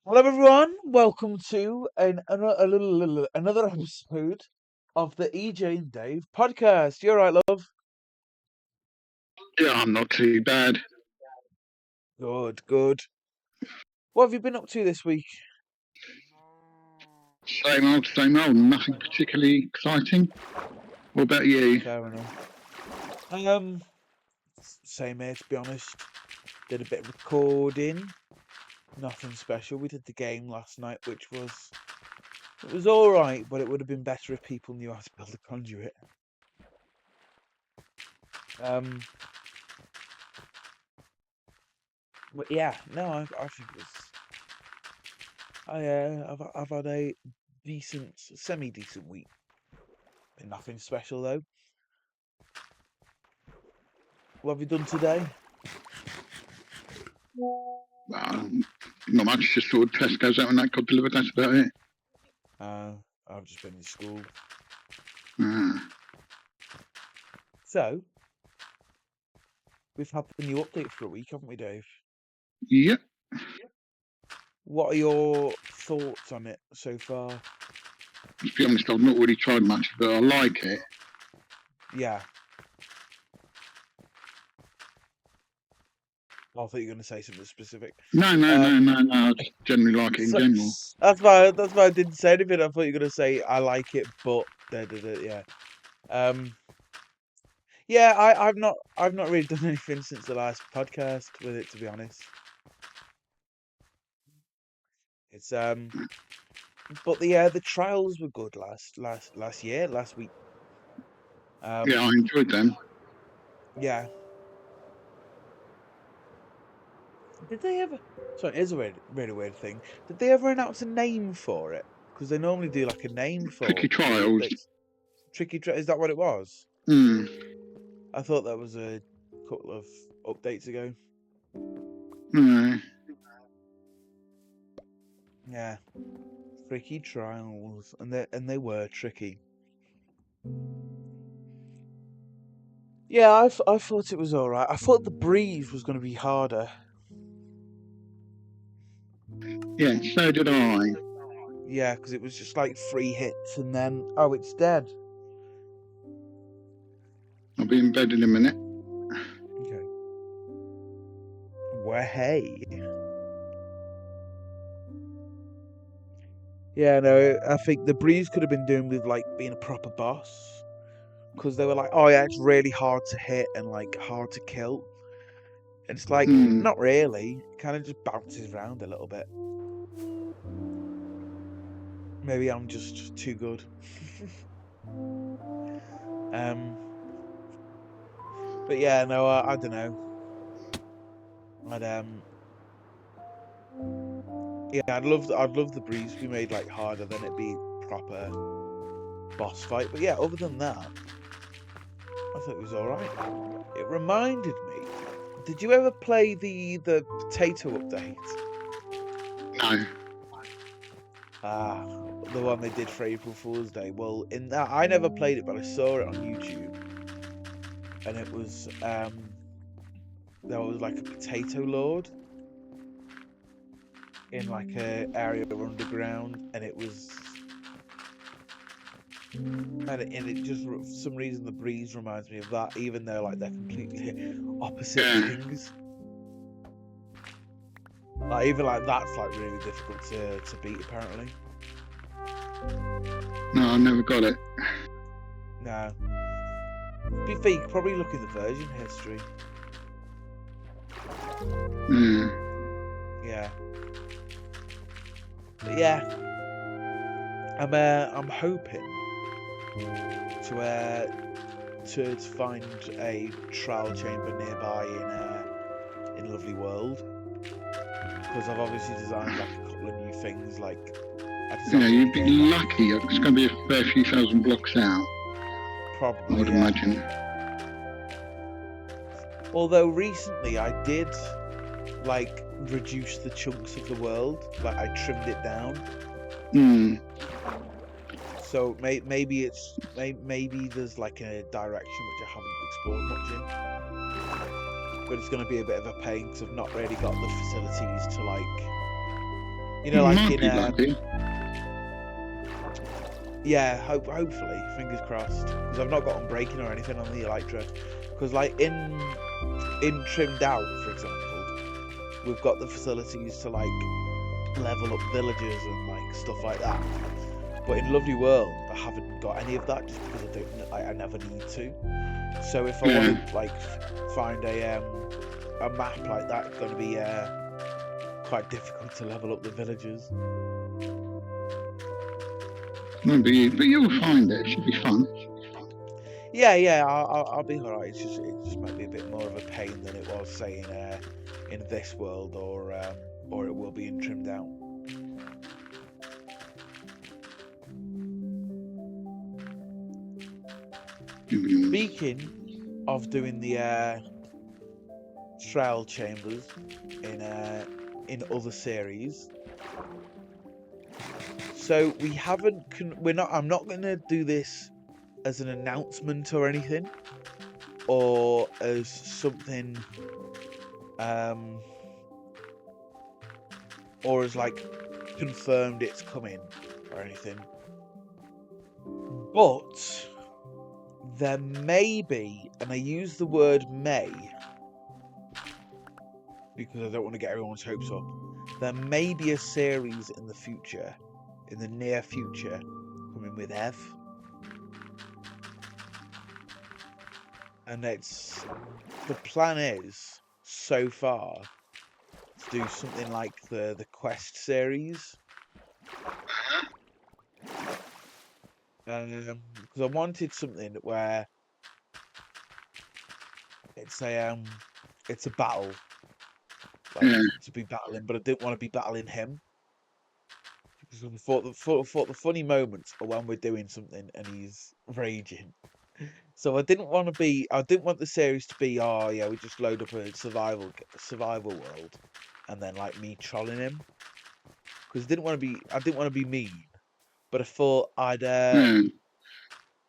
Hello, everyone. Welcome to another episode of the EJ and Dave podcast. You're right, love. Yeah, I'm not too bad. Good, good. What have you been up to this week? Same old, same old. Nothing particularly exciting. What about you? Fair enough. Same here, to be honest. Did a bit of recording. Nothing special. We did the game last night, which was all right, but it would have been better if people knew how to build a conduit. But yeah, no, I think I've had a decent, semi-decent week. Nothing special though. What have you done today? Not much. Just sort of Tesco's out and that got delivered. That's about it. I've just been in school. Ah. So we've had the new update for a week, haven't we, Dave? Yep. What are your thoughts on it so far? To be honest, I've not really tried much, but I like it. Yeah. I thought you were going to say something specific. No. I just generally like it in general. That's why I didn't say anything. I thought you were going to say I like it, but yeah. Yeah, I've not really done anything since the last podcast with it, to be honest. It's but the trials were good last week. Yeah, I enjoyed them. Yeah. Did they ever? Sorry, it is a really weird thing. Did they ever announce a name for it? Because they normally do like a name for Tricky Trials. Tricky Trials. Is that what it was? Hmm. I thought that was a couple of updates ago. No. Yeah. Tricky Trials, and they were tricky. Yeah, I thought it was all right. I thought the breeze was going to be harder. Yeah, so did I. Yeah, because it was just like 3 hits and then it's dead. I'll be in bed in a minute. Okay. Well, hey. Yeah, no, I think the breeze could have been doing with like being a proper boss, because they were like, oh yeah, it's really hard to hit and like hard to kill. And it's like, not really. It kind of just bounces around a little bit. Maybe I'm just too good. But yeah, no, I don't know. I'd love the breeze to be made like harder than it be proper boss fight. But yeah, other than that, I thought it was all right. It reminded me. Did you ever play the potato update? No. The one they did for April Fool's Day. Well, in that I never played it, but I saw it on YouTube, and it was there was like a potato lord in like a area underground, and it was. And it just, for some reason, the breeze reminds me of that, even though like they're completely opposite things. Like even like that's like really difficult to beat apparently. No, I never got it. No. Be fair, you could probably look in the version history. Yeah. But yeah. I'm hoping to find a trial chamber nearby in Lovely World, because I've obviously designed like a couple of new things. Like you'd be lucky. It's going to be a fair few thousand blocks out. Probably, I would imagine. Although recently I did like reduce the chunks of the world. Like I trimmed it down. So maybe there's like a direction which I haven't explored much in, but it's going to be a bit of a pain because I've not really got the facilities to like You know, like Might in be lucky. yeah, hopefully, fingers crossed, because I've not got Unbreaking or anything on the Elytra. Because like in Trimmed Out, for example, we've got the facilities to like level up villagers and like stuff like that. But in Lovely World, I haven't got any of that just because I never need to. So if I want to like find a map like that, it's going to be quite difficult to level up the villagers. But you'll find it. It should be fun. Yeah, I'll be alright. It just might be a bit more of a pain than it was, say, in this world, or it will be in Trimmed Out. Speaking of doing the trial chambers in other series, so we haven't. I'm not going to do this as an announcement or anything, or as something, or as like confirmed it's coming or anything. But there may be, and I use the word may because I don't want to get everyone's hopes up. There may be a series in the future, in the near future, coming with Ev. And the plan is, so far, to do something like the Quest series. Because I wanted something where it's a battle, like to be battling, but I didn't want to be battling him. Because I thought the funny moments are when we're doing something and he's raging. So I didn't want the series to be, oh yeah, we just load up a survival world, and then like me trolling him. Because I didn't want to be mean, but I thought I'd.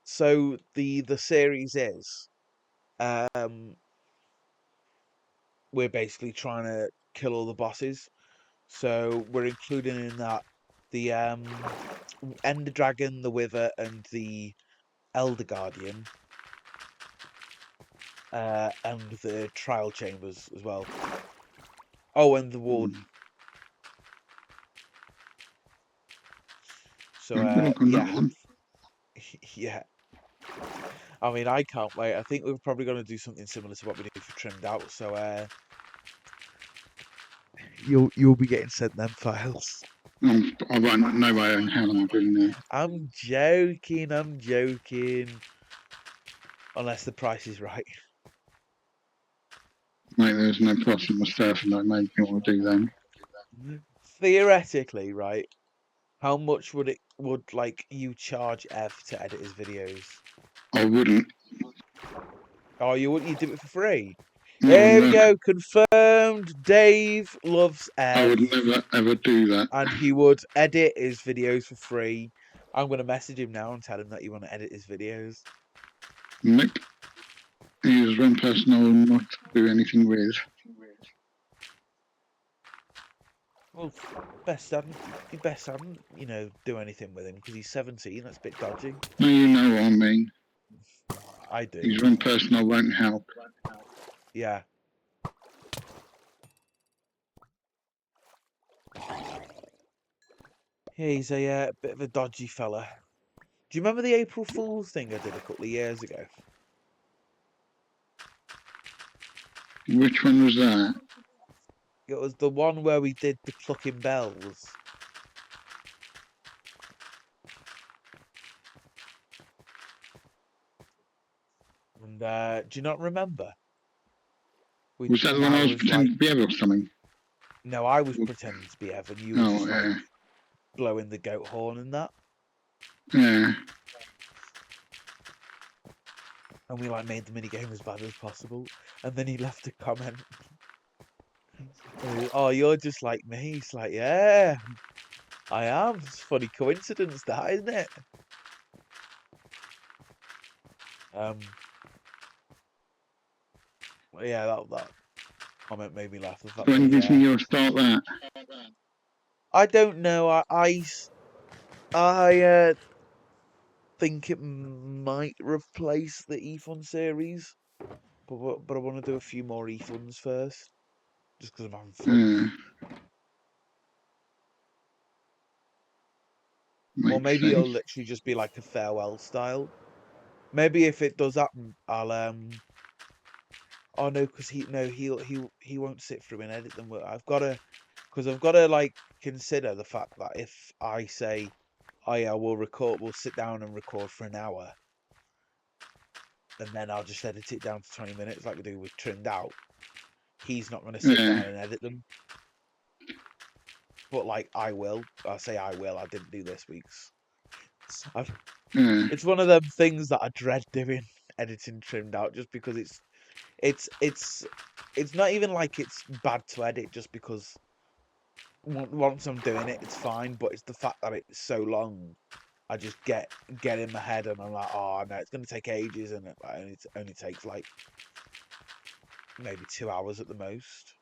So the series is, we're basically trying to kill all the bosses. So we're including in that the Ender Dragon, the Wither, and the Elder Guardian, and the Trial Chambers as well. Oh, and the Warden. So yeah, yeah. I mean, I can't wait. I think we're probably going to do something similar to what we did for Trimmed Out. So you'll be getting sent them files. I won't know how long I'm doing that. I'm joking. Unless the price is right. Mate, there's no problem with surfing like maybe you want to do then. Theoretically, right? How much would like you charge Ev to edit his videos? I wouldn't. Oh, you wouldn't? You do it for free? No, There we go. Confirmed. Dave loves Ev. I would never ever do that. And he would edit his videos for free. I'm going to message him now and tell him that you want to edit his videos. Nick, he is one person I will not do anything with. Well, best hadn't, do anything with him because he's 17. That's a bit dodgy. No, you know what I mean. I do. He's one person I won't help. Yeah. Yeah, he's a bit of a dodgy fella. Do you remember the April Fool's thing I did a couple of years ago? Which one was that? It was the one where we did the clucking bells. And do you not remember? Was that the one I was pretending to be Ev or something? No, I was pretending to be Evan. You were just like blowing the goat horn and that. Yeah. And we like made the minigame as bad as possible. And then he left a comment. Oh, you're just like me. He's like, yeah, I am. It's a funny coincidence, that, isn't it? Well, yeah, that comment made me laugh. When did you start that? I don't know. I think it might replace the eFun series, but I want to do a few more eFuns first, just because I'm having fun. Uh, Or makes maybe it'll sense. literally just be like a farewell style. Maybe if it does happen, I'll Oh no, because he won't sit through and edit them. Because I've gotta like consider the fact that if I say, oh yeah, we'll sit down and record for an hour, and then I'll just edit it down to 20 minutes like we do with Trimmed Out. He's not gonna sit Yeah, down and edit them, but like I will. I say I will. I didn't do this week's. I've, yeah, it's one of them things that I dread doing, editing Trimmed Out, just because it's it's it's not even like it's bad to edit, just because once I'm doing it, it's fine. But it's the fact that it's so long, I just get in my head, and I'm like, oh no, it's gonna take ages, and it like, only takes like maybe 2 hours at the most.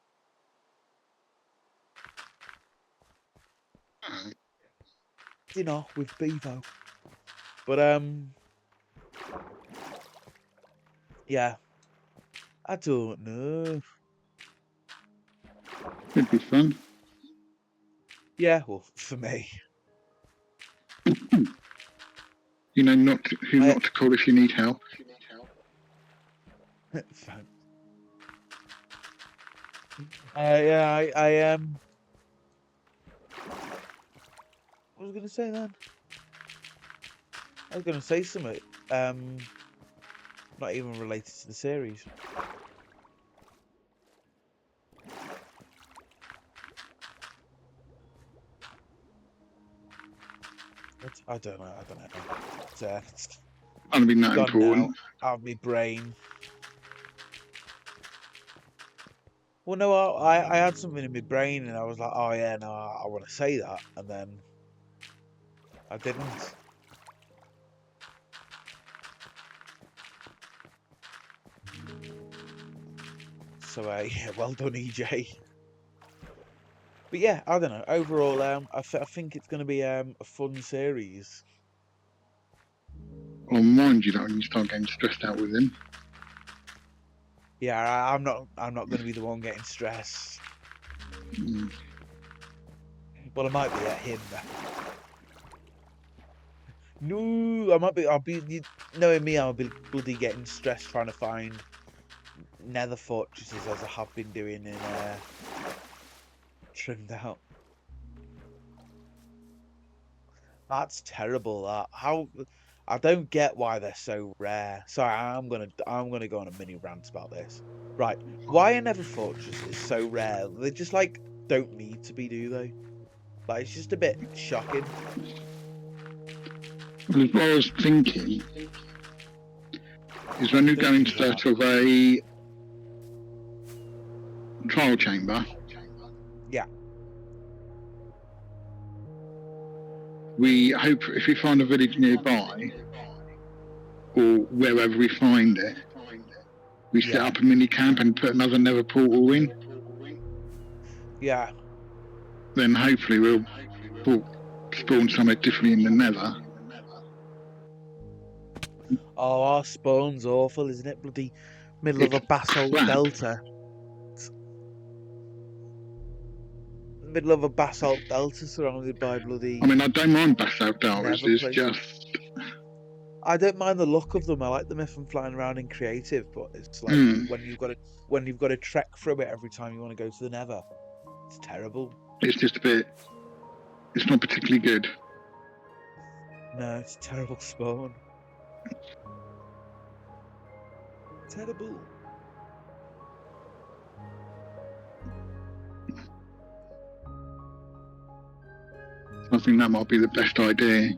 Dinner with Bevo, but yeah, I don't know. could be fun. Yeah, well, for me, You know, who I not to call if you need help. thanks. Yeah, I what was I gonna say then? I was gonna say something, um, not even related to the series. I don't know. I don't know. It's Can't be that gone now, important. out of my brain. Well, no, I had something in my brain, and I was like, oh yeah, no, I want to say that, and then I didn't. So yeah, well done, EJ. But yeah, I don't know. Overall, I think it's going to be a fun series. I'll remind you that when you start getting stressed out with him. Yeah, I'm not going to be the one getting stressed. Mm. Well, I might be at him. No, I might be. I'll be. Knowing me, I'll be bloody getting stressed trying to find nether fortresses, as I have been doing in Trimmed Out. That's terrible. That how I don't get why they're so rare. Sorry, I'm gonna go on a mini rant about this. Right, why are nether fortresses so rare? They just like don't need to be, do they? Like it's just a bit shocking. Well, what I was thinking is when you go Thinking into that. sort of a trial chamber, Yeah, we hope if we find a village nearby or wherever we find it, we set yeah, up a mini camp and put another nether portal in. yeah. Then hopefully we'll spawn somewhere differently in the nether. Oh, our spawn's awful, isn't it? Bloody middle of It's a basalt crap. delta. Middle of a basalt delta surrounded by bloody I mean, I don't mind basalt deltas. nether It's places. just I don't mind the look of them. I like them if I'm flying around in creative, but it's like mm, when you've got to trek through it every time you want to go to the nether. It's terrible. it's just a bit. It's not particularly good. No, it's a terrible spawn. Terrible. I think that might be the best idea.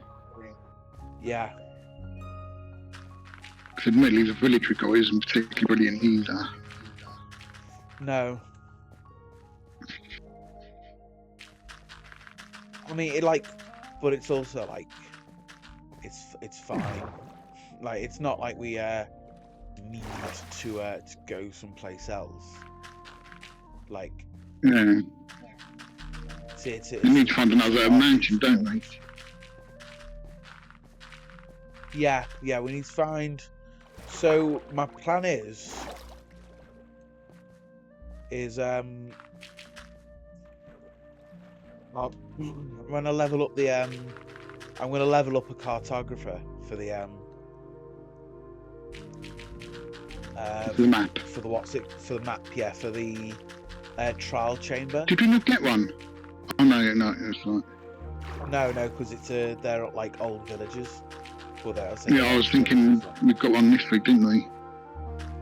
Yeah. Because admittedly, the village we got isn't particularly brilliant either. No. I mean, but it's also like, it's fine. Like, it's not like we need to go someplace else. Like, Yeah. See, They need to find another mountain, don't they? Yeah, we need to find. So my plan is I'm gonna level up the I'm gonna level up a cartographer for the For the map. for the map, yeah, for the trial chamber. Did we not get one? Oh no, it's not. No, because it's they're like old villages. Well, Yeah, I was thinking we got one this week, didn't we?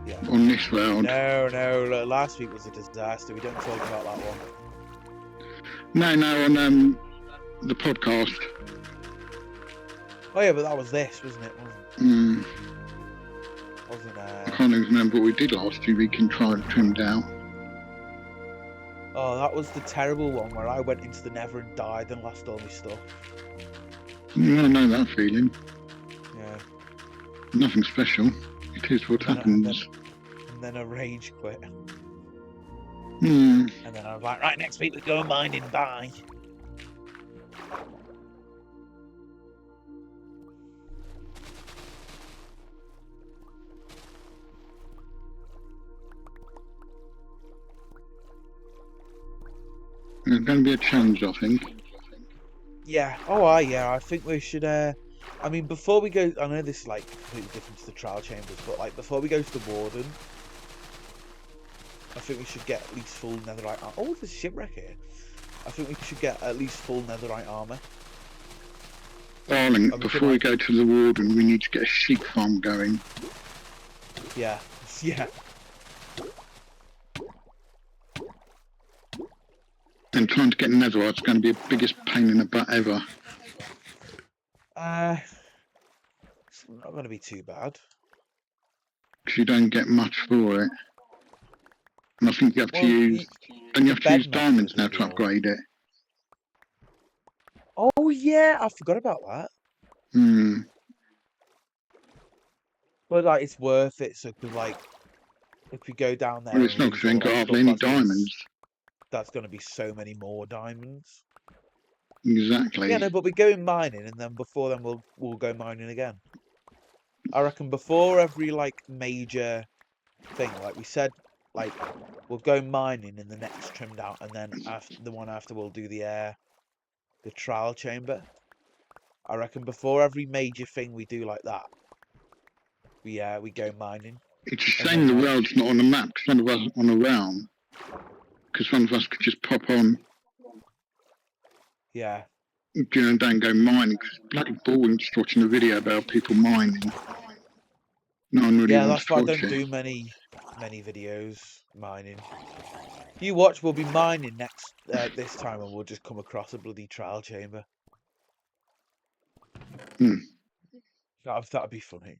Yeah. On this round. No. Last week was a disaster. We don't talk about that one. No, on the podcast. Oh yeah, but that was this, wasn't it? Wasn't I can't even remember what we did last week and try and trim down. Oh, that was the terrible one where I went into the Nether and died and lost all my stuff. Yeah, I know that feeling. Yeah. Nothing special. It is what happens. And then I rage quit. And then I was like, right, next week we're going mining, bye. There's going to be a challenge, I think. Yeah. Oh, yeah. I think we should. I mean, before we go, I know this is like completely different to the trial chambers, but like before we go to the warden, I think we should get at least full netherite armor. Oh, there's a shipwreck here. I think we should get at least full netherite armor. Darling, before we go to the warden, we need to get a sheep farm going. Yeah. And trying to get netherite's going to be the biggest pain in the butt ever. It's not going to be too bad. Because you don't get much for it. And I think you have to use... Don't you have to use diamonds now to upgrade it? Oh yeah, I forgot about that. But like, it's worth it, so because like, if we go down there... Well, it's not because we ain't got hardly any diamonds. That's going to be so many more diamonds. Exactly. Yeah, no, but we're going mining, and then before then we'll go mining again. I reckon before every like major thing, like we said, like we'll go mining in the next trimmed out, and then after the one after we'll do the trial chamber. I reckon before every major thing we do like that, we go mining. It's a shame the world's not on the map, because one of us on a realm. Because one of us could just pop on. Yeah. You know, don't go mining, because it's bloody boring just watching a video about people mining. No one really wants to watch it. Yeah, that's why I don't do many videos mining. You watch, we'll be mining next this time, and we'll just come across a bloody trial chamber. That'd be funny.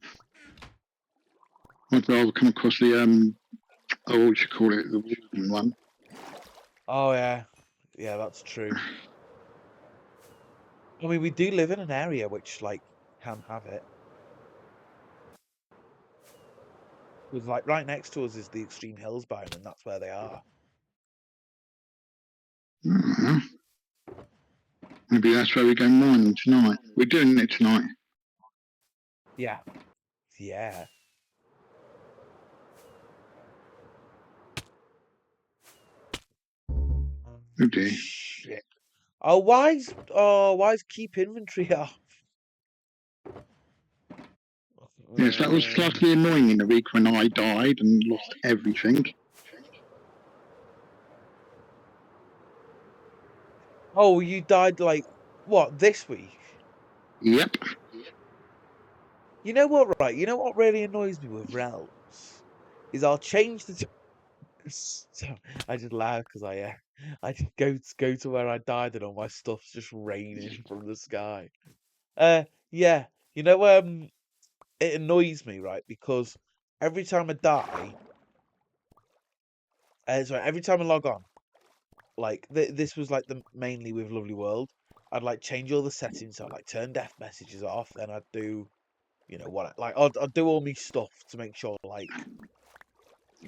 I'd rather come across the what would you call it, the warden one. Oh yeah, that's true. I mean, we do live in an area which like can have it. With like right next to us is the Extreme Hills biome, and that's where they are. Maybe that's where we go mining tonight. We're doing it tonight. Yeah. Oh dear. Shit. Oh, why is keep inventory off? Yes, that was slightly annoying in the week when I died and lost everything. Oh, you died like what, this week? Yep. You know what, right? You know what really annoys me with realms is I'll change the. So I just laugh because I just go to where I died and all my stuff's just raining from the sky. Yeah, you know it annoys me, right? Because every time I die, every time I log on, like this was like mainly with Lovely World, I'd like change all the settings. So I'd like turn death messages off, then I'd do, you know what, like I'd do all my stuff to make sure like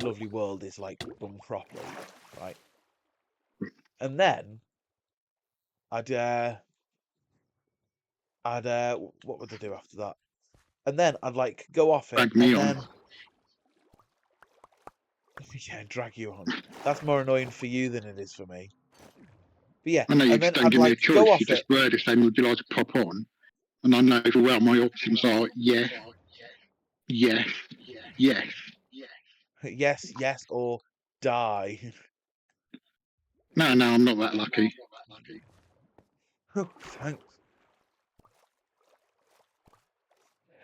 Lovely World is like done properly, right? And then I'd what would I do after that? And then I'd like go off it, Drag me and on. then yeah, drag you on. That's more annoying for you than it is for me. But yeah, I know you and then just don't I'd give me a like choice. go You off just it. word it saying, would you like to pop on? And I know full well my options are yes, yes, yes. Yes, yes, or die. No, I'm not that lucky. Oh, thanks.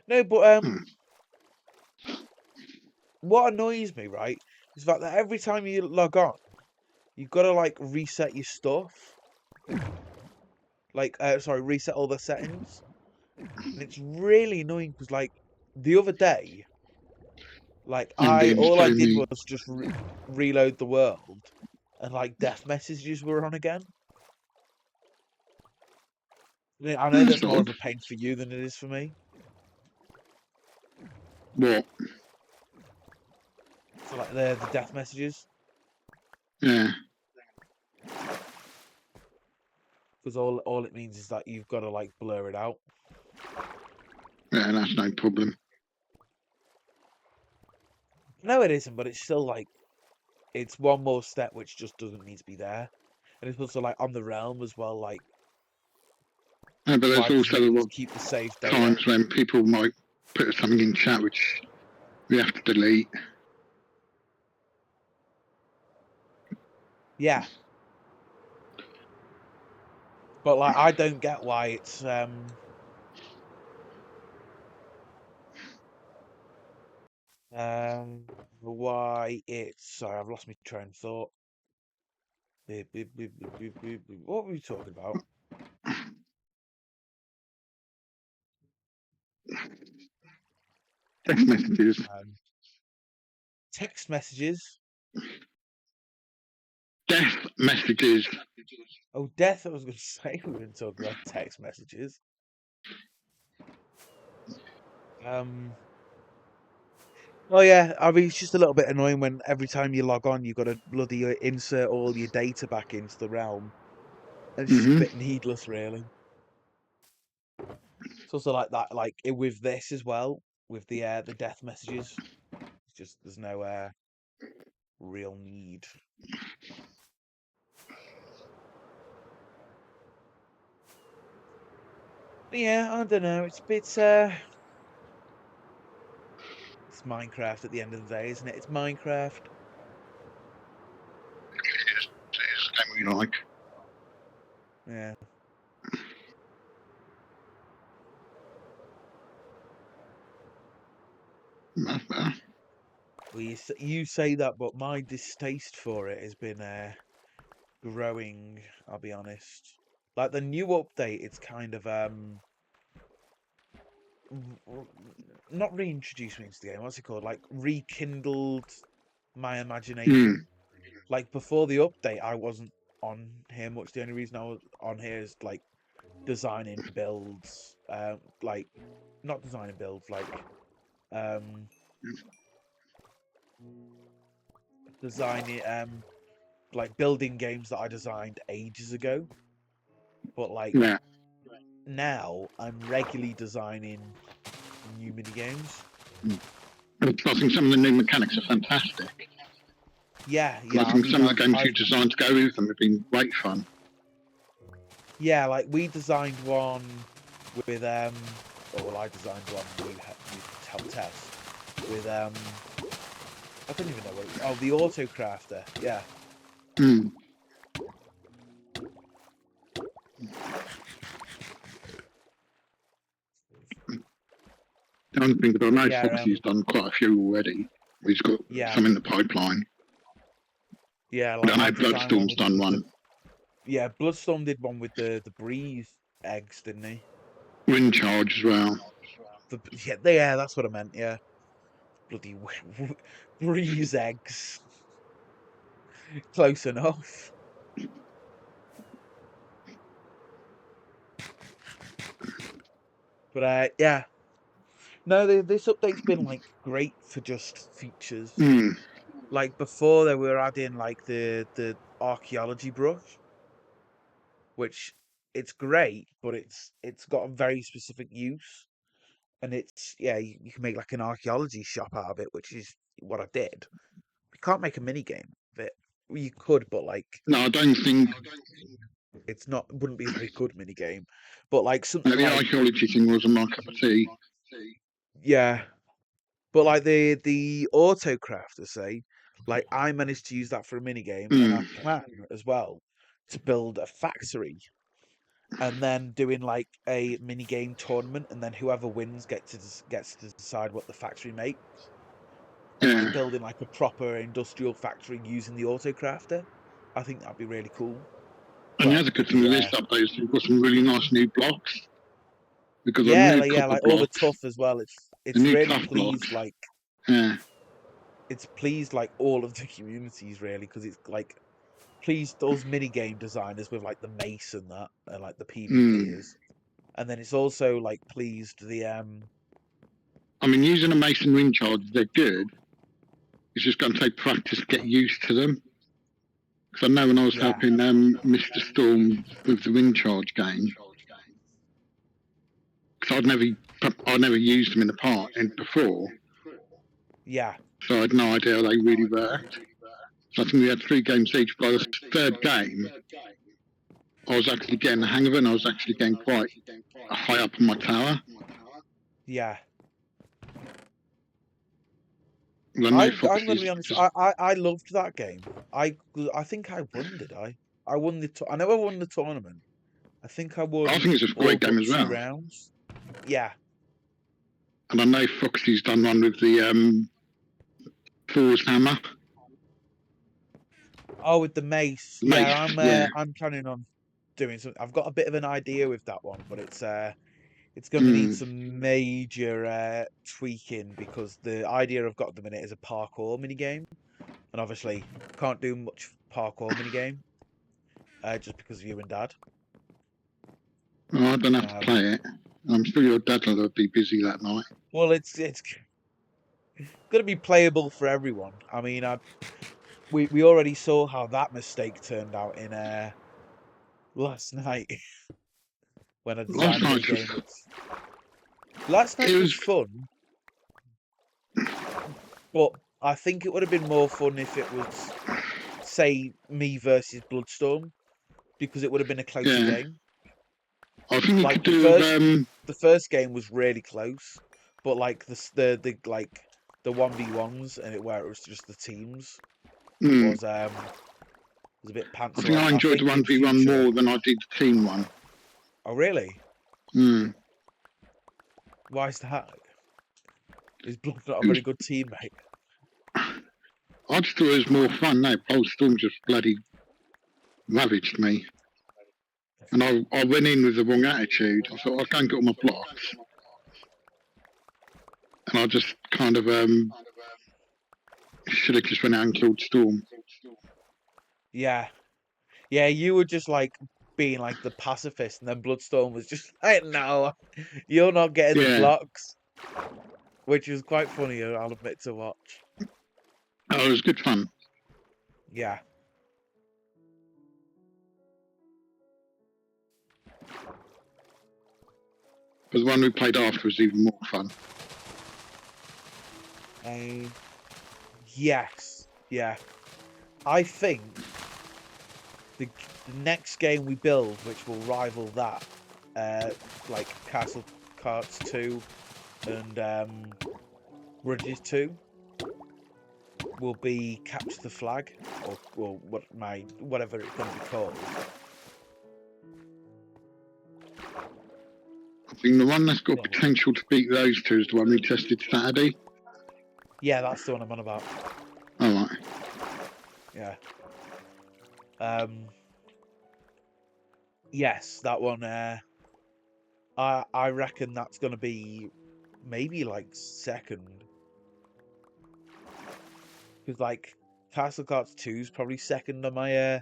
No, but what annoys me, right, is the fact that every time you log on, you've got to like reset your stuff. Like, sorry, reset all the settings, and it's really annoying because like the other day, like Indians all I telling did me, was just reload the world, and like death messages were on again. I know that's that's more of odd. a pain for you than it is for me. What? So like the death messages, Yeah. because all it means is that you've got to like blur it out. Yeah, that's no problem. No, it isn't, but it's still like it's one more step which just doesn't need to be there. And it's also like on the realm as well, like Yeah, but there's why doesn't also it a lot just of keep the save data? times when people might put something in chat which we have to delete. Yeah. But like I don't get why it's why it's sorry, I've lost my train of thought. What were we talking about? Text messages. Text messages. Death messages. Oh, death! I was going to say we were going to talk about text messages. Oh yeah, I mean it's just a little bit annoying when every time you log on, you've got to bloody insert all your data back into the realm, and it's just a bit needless, really. It's also like that, like with this as well, with the death messages. It's just there's no real need. But yeah, I don't know. It's a bit it's Minecraft at the end of the day, isn't it? It's Minecraft. It's a game we like. Yeah. That's better. Well, you say that, but my distaste for it has been growing. I'll be honest. Like the new update, it's kind of not reintroduced me into the game. What's it called? Like rekindled my imagination. Like before the update, I wasn't on here much. The only reason I was on here is like designing builds. Like not designing builds, like designing like building games that I designed ages ago. But like Yeah. now, I'm regularly designing new mini games. I think some of the new mechanics are fantastic. Yeah. I think some of the games you designed to go with them have been great fun. Yeah, like we designed one with I designed one we helped test with I don't even know what it was. Oh, the Autocrafter. Yeah. I don't think I know Yeah, Foxy's done quite a few already. He's got some in the pipeline. Yeah, like I know Bloodstorm's done one. Yeah, Bloodstorm did one with the breeze eggs, didn't he? Wind charge as well. Yeah, that's what I meant. Yeah, bloody breeze eggs. Close enough. But yeah, no, this update's been like great for just features. Like before, they were adding like the archaeology brush, which it's great, but it's got a very specific use, and it's you can make like an archaeology shop out of it, which is what I did. You can't make a mini game of it. Well, you could, but like No, I don't think it's not wouldn't be a very good mini game. But like something the like archaeology thing wasn't my cup of tea. yeah, but like the autocraft, I say, like I managed to use that for a mini game, and I Mm. plan as well to build a factory and then doing like a mini game tournament, and then whoever wins gets to decide what the factory makes, and Yeah. like building like a proper industrial factory using the autocrafter. I think that'd be really cool. And the But other good thing with this yeah, update is we've got some really nice new blocks. We've got new yeah, copper like all the blocks, tough as well. the It's new really tough blocks. pleased like Yeah. it's pleased like all of the communities really, because it's like pleased those mini game designers with like the mace and that, and like the Mm. PvPers, and then it's also like pleased the I mean, using a mason ring charge, they're good. It's just going to take practice to get used to them. Because I know when I was yeah, helping Mr. Storm with the ring charge game, because I'd never used them in the part and before, yeah, so I had no idea how they really worked. So I think we had 3 games each. By the third game, I was actually getting the hang of it, and I was actually getting quite high up on my tower. yeah. And I know I'm going to Foxy's be honest. just I loved that game. I think I won. Did I? I won the. I know I won the tournament. I think I I won think it's a all great game but as 2 well. rounds. Yeah. And I know Foxy's done one with the Thor's hammer. Oh, with the mace. Mace, Yeah, yeah. I'm planning on doing something. I've got a bit of an idea with that one, but it's going to need Mm. some major tweaking, because the idea I've got at the minute is a parkour mini game, and obviously can't do much parkour mini game just because of you and Dad. Oh, I don't have to Um, play it. I'm sure your dad will be busy that night. well, it's going to be playable for everyone. I mean, we already saw how that mistake turned out in last night when I Last designed a mini night was, game. Which last it night was was, fun, but I think it would have been more fun if it was, say, me versus Bloodstorm, because it would have been a closer yeah. game. I think you Like could do with, the first game was really close, but like the like the 1v1s and where it was just the teams mm, was a bit I pants. think So I I enjoyed the think in 1v1 future. more than I did the team one. Oh really? Mm. Why is that? Is Blood not a It was, very good teammate? I just thought it was more fun. No, Storm just bloody ravaged me. And I went in with the wrong attitude. I thought I'll go and get all my blocks. And I just kind of should have just went out and killed Storm. Yeah, yeah. You were just like being like the pacifist, and then Bloodstorm was just like, "No, you're not getting the Yeah, blocks," which was quite funny. I'll admit to watch. oh, it was good fun. Yeah. But the one we played after was even more fun. Yes. Yeah. I think the next game we build, which will rival that, like Castle Carts 2 and Bridges 2, will be Capture the Flag, or whatever it's going to be called. I think the one that's got potential to beat those two is the one we tested Saturday. Yeah, that's the one I'm on about. All right. Yeah. Yes, that one. I reckon that's going to be maybe like second, because like Castle Cards 2 is probably second on my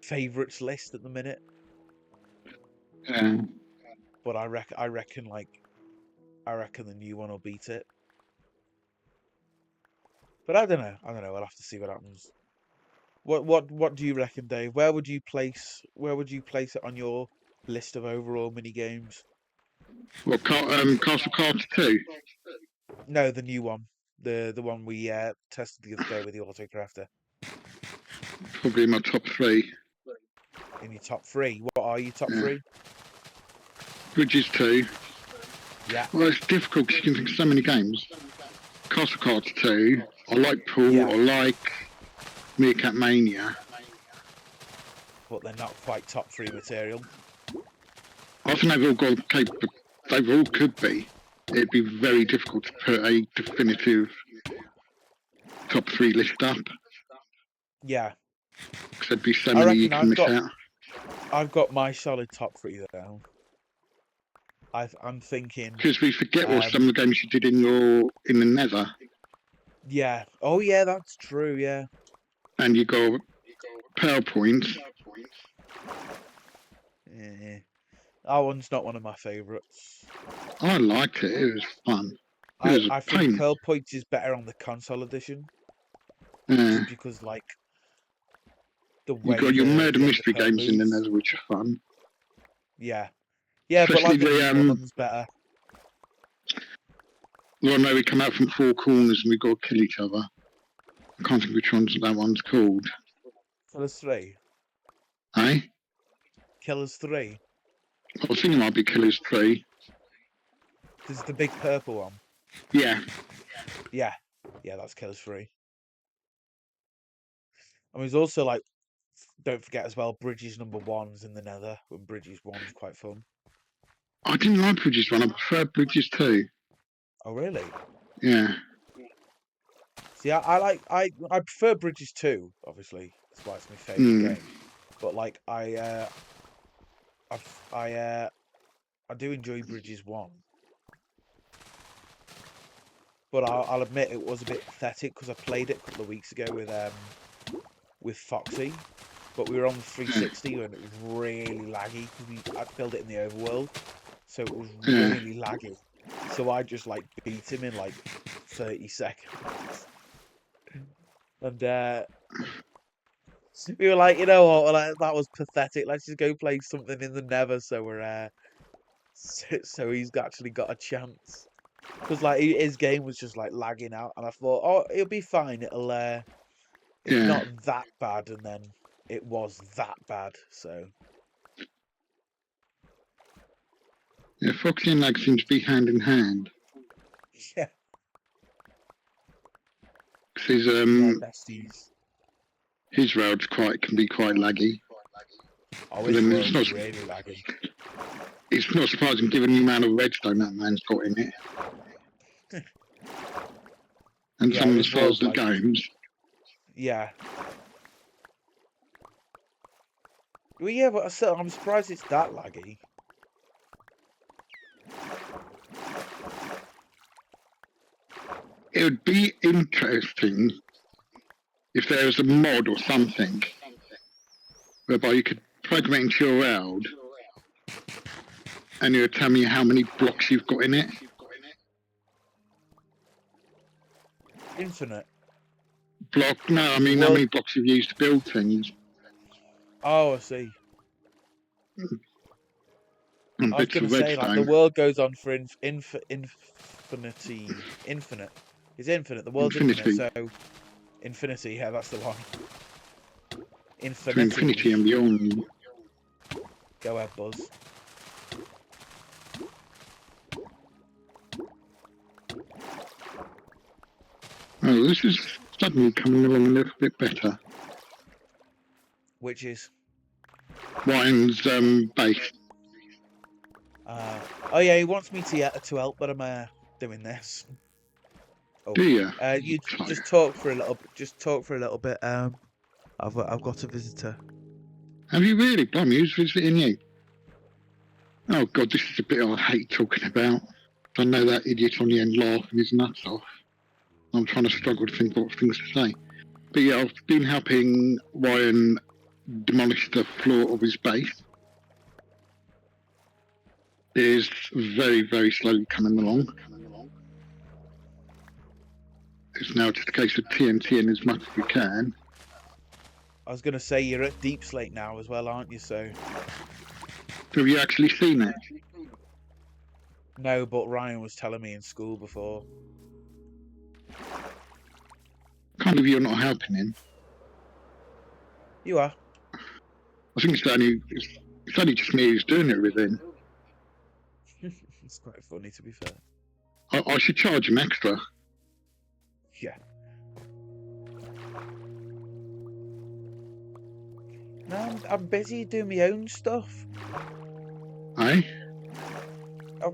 favorites list at the minute. Yeah. But I reckon the new one will beat it. But I don't know. I'll have to see what happens. What do you reckon, Dave? Where would you place it on your list of overall mini games? Well, Castle Carter 2. No, the new one, the one we tested the other day with the Autocrafter. Probably my top 3. In your top 3, what are your top Yeah. 3? Bridges 2. Yeah, Well, it's difficult because you can think of so many games. Castle Carter 2. I like Pool. Yeah. I like Meerkat Mania. but they're not quite top 3 material. I think they've all got they all could be. It'd be very difficult to put a definitive top 3 list up Yeah, because there'd be so I many you reckon can miss out. I've got my solid top 3 down. I'm thinking, Because we forget what Um, some of the games you did in the Nether, yeah. Oh yeah, that's true. Yeah, and you got PowerPoints. yeah. That one's not one of my favourites. I liked it. It was fun. It was a I think pain. Pearl Points is better on the console edition, Yeah. just because like the You way got your murder the mystery Pearl games in the moves. Nether, which are fun. Yeah, yeah, but Especially like the the new one's better. Well, no, we come out from 4 corners and we got to kill each other. I can't think which that one's called. Killers 3. Eh? Killers 3. I was thinking it might be Killers 3. This is the big purple one. Yeah. Yeah, that's Killers 3. And there's also like, don't forget as well, Bridges #1's in the Nether. When Bridges 1's quite fun. I didn't like Bridges 1. I prefer Bridges 2. Oh really? Yeah. See, I prefer Bridges 2, obviously. That's why it's my favourite game. But like I do enjoy Bridges 1. But I'll admit it was a bit pathetic because I played it a couple of weeks ago with Foxy, but we were on the 360 and it was really laggy because I'd built it in the overworld, so it was really laggy. So I just like beat him in like 30 seconds. And we were like, you know what, like, that was pathetic. Let's just go play something in the Nether so we're so he's actually got a chance. Because like his game was just like lagging out, and I thought, oh, it'll be fine. It's not that bad, and then it was that bad. So Yeah, Foxy and Lag seem to be hand in hand. yeah, Because besties. his roads can be quite laggy. Oh, But his then world's really laggy. It's not surprising given the amount of redstone that man's got in it. And Yeah, some of the his styles world's of like- games. Yeah. Well, yeah, but still, I'm surprised it's that laggy. It would be interesting if there was a mod or something whereby you could program it into your world and it would tell me how many blocks you've got in it. Infinite. No, I mean how many blocks you've used to build things. Oh, I see. And I was bits going of to say, like, the redstone. world goes on for infinity. Infinite. It's infinite. The world's Infinity. infinite, so... Infinity, yeah, that's the one. To Infinity. infinity and beyond. Go ahead, Buzz. Oh, this is suddenly coming along a little bit better. Which is... Ryan's base. oh yeah, he wants me to help, but I'm doing this. Oh. Do you? You just talk for a little. Just talk for a little bit. I've got a visitor. Have you really? Blimey, who's visiting you? Oh God, this is a bit I hate talking about. I know that idiot on the end laughing his nuts off. I'm trying to struggle to think what things to say. But yeah, I've been helping Ryan demolish the floor of his base. It is very, very slowly coming along. It's now just a case of TNT in as much as we can. I was going to say you're at Deep Slate now as well, aren't you? So Have you actually seen it? no, but Ryan was telling me in school before. Kind of you're not helping him. You are. I think it's only just me who's doing it with him. It's quite funny, to be fair. I should charge him extra. Yeah. No, I'm busy doing my own stuff. Eh?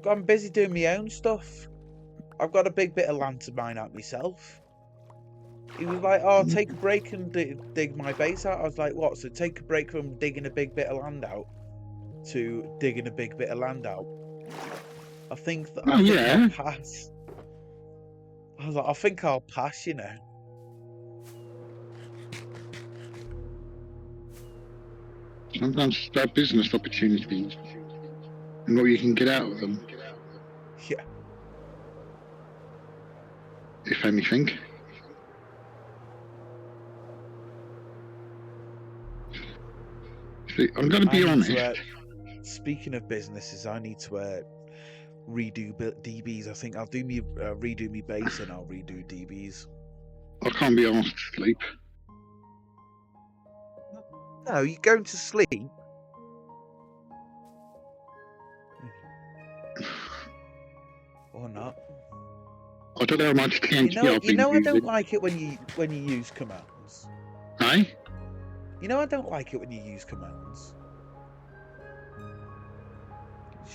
I'm busy doing my own stuff. I've got a big bit of land to mine out myself. He was like, "Oh, take a break and dig my base out." I was like, "What? So take a break from digging a big bit of land out to digging a big bit of land out?" I think that I think I'll pass. I was like, I think I'll pass, you know. Sometimes it's about business opportunities and what you can get out of them, Yeah. if anything. See, I'm going to be honest. Speaking of businesses, I need to redo DBs. I think I'll do me redo me base and I'll redo DBs. I can't be asked to sleep. No, you're going to sleep. Or not. I don't know how much TNT I've been you know I using. don't like it when you use commands. Eh? You know I don't like it when you use commands.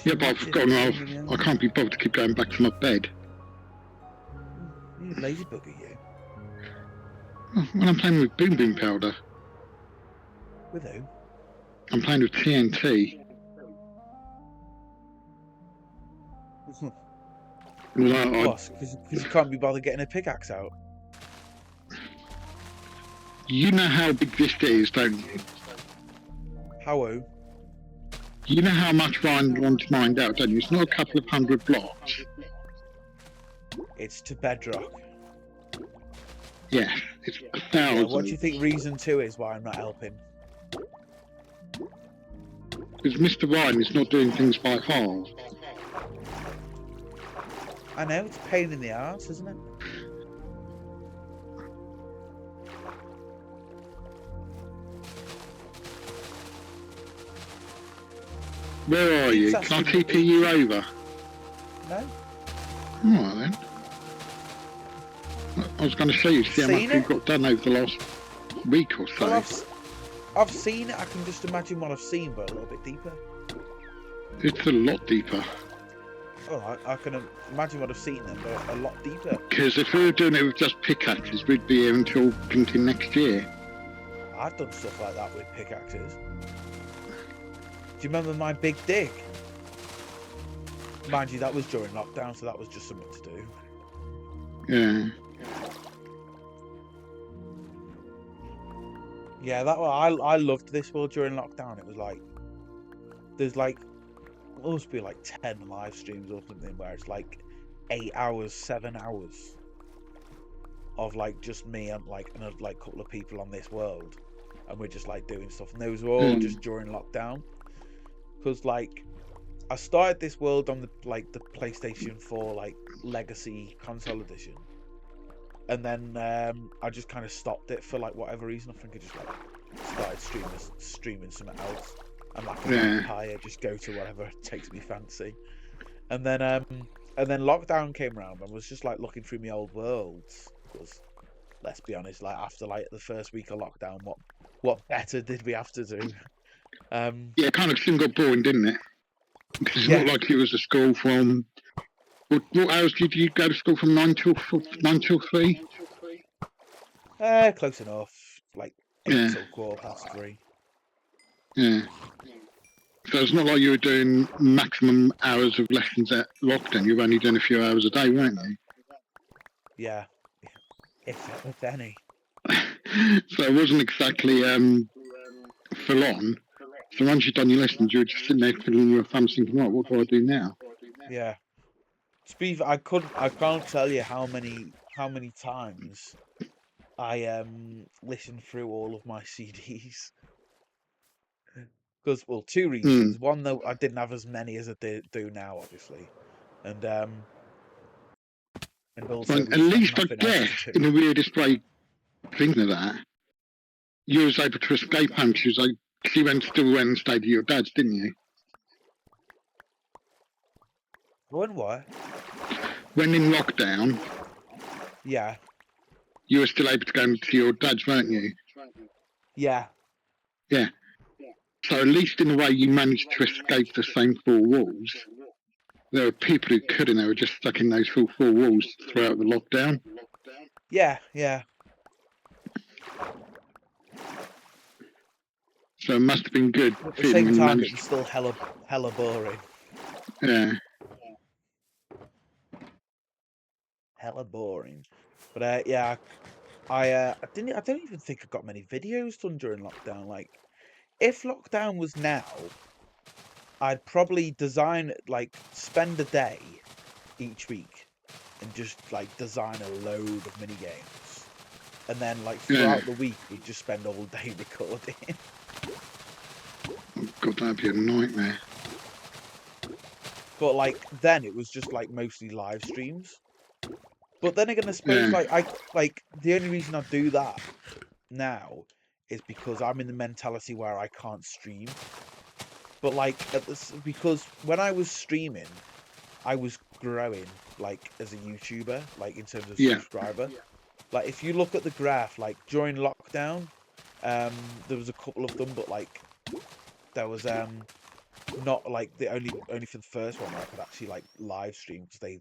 Yeah, but I've forgotten I can't be bothered to keep going back to my bed. You lazy bugger, you. When I'm playing with Boom Boom Powder. With who? I'm playing with TNT. Because you can't be bothered getting a pickaxe out. You know how big this is, don't you? How? You know how much Ryan wants mined out, don't you? It's not a couple of 100 blocks. It's to bedrock. Yeah, it's 1,000. Yeah, what do you think reason 2 is why I'm not helping? Because Mr. Ryan is not doing things by half. I know, it's a pain in the arse, isn't it? Where are you? Can I TP you over? No. Alright then. I was going to show you, see how much you've got done over the last week or so. Well, I've seen it. I can just imagine what I've seen, but a little bit deeper. It's a lot deeper. Oh, I can imagine what I've seen then, but a lot deeper. Because if we were doing it with just pickaxes, we'd be here until next year. I've done stuff like that with pickaxes. Do you remember my big dig? Mind you, that was during lockdown, so that was just something to do. Yeah. Yeah, that I loved this world during lockdown. It was like there's like must be like 10 live streams or something where it's like 8 hours, 7 hours of like just me and like a couple of people on this world, and we're just like doing stuff. And those were all just during lockdown. Because like I started this world on the PlayStation 4 like legacy console edition, and then I just kind of stopped it for like whatever reason. I think I just like started streaming something else, and like a vampire, just go to whatever takes me fancy. And then lockdown came around, and was just like looking through my old worlds. Because let's be honest, like after like the first week of lockdown, what better did we have to do? Yeah, it kind of soon got boring, didn't it? Because it's not like it was a school from... What hours did you go to school from? 9 till 3? Close enough. Like 8 till 3:15. Yeah. So it's not like you were doing maximum hours of lessons at lockdown. You were only doing a few hours a day, weren't you? Yeah. If any. So it wasn't exactly full on. So once you'd done your lessons, you were just sitting there twiddling your thumbs thinking, right, what do I do now? Yeah. I can't tell you how many times I listened through all of my CDs because, well, two reasons. One, though, I didn't have as many as I do now, obviously, and also Well, at because I had least I nothing else guess, to in do. the weirdest way, thinking of that, you was able to escape home. She was like, she still went and stayed at your dad's, didn't you? When what? When in lockdown, Yeah, you were still able to go to your dad's, weren't you? yeah, Yeah. So at least in a way, you managed to escape the same four walls. There were people who couldn't. They were just stuck in those four walls throughout the lockdown. yeah, yeah. So it must have been good But at the feeling same when you time, it managed. was still hella boring. Yeah. Hella boring. But yeah, I don't even think I got many videos done during lockdown. Like, if lockdown was now, I'd probably spend a day each week and just like design a load of mini games, and then like Yeah. throughout the week we'd just spend all day recording. Oh, God, that'd be a nightmare. But like then it was just like mostly live streams. But then again, I suppose Yeah. like the only reason I do that now is because I'm in the mentality where I can't stream. But like because when I was streaming, I was growing like as a YouTuber, like in terms of Yeah. subscriber. Like if you look at the graph, like during lockdown, there was a couple of them, but like there was not like the only for the first one where I could actually like live stream because they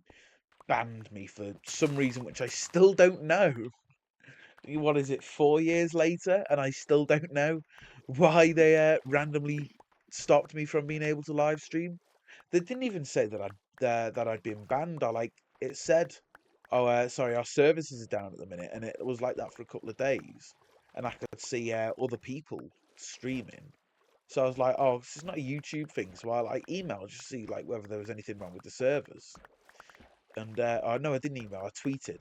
banned me for some reason which I still don't know. What is it, 4 years later, and I still don't know why they randomly stopped me from being able to live stream. They didn't even say that I'd been banned. Or like it said, "Oh, sorry, our services are down at the minute," and it was like that for a couple of days, and I could see other people streaming. So I was like, "Oh, this is not a YouTube thing." So I like emailed just to see like whether there was anything wrong with the servers. And oh no, I didn't email. I tweeted,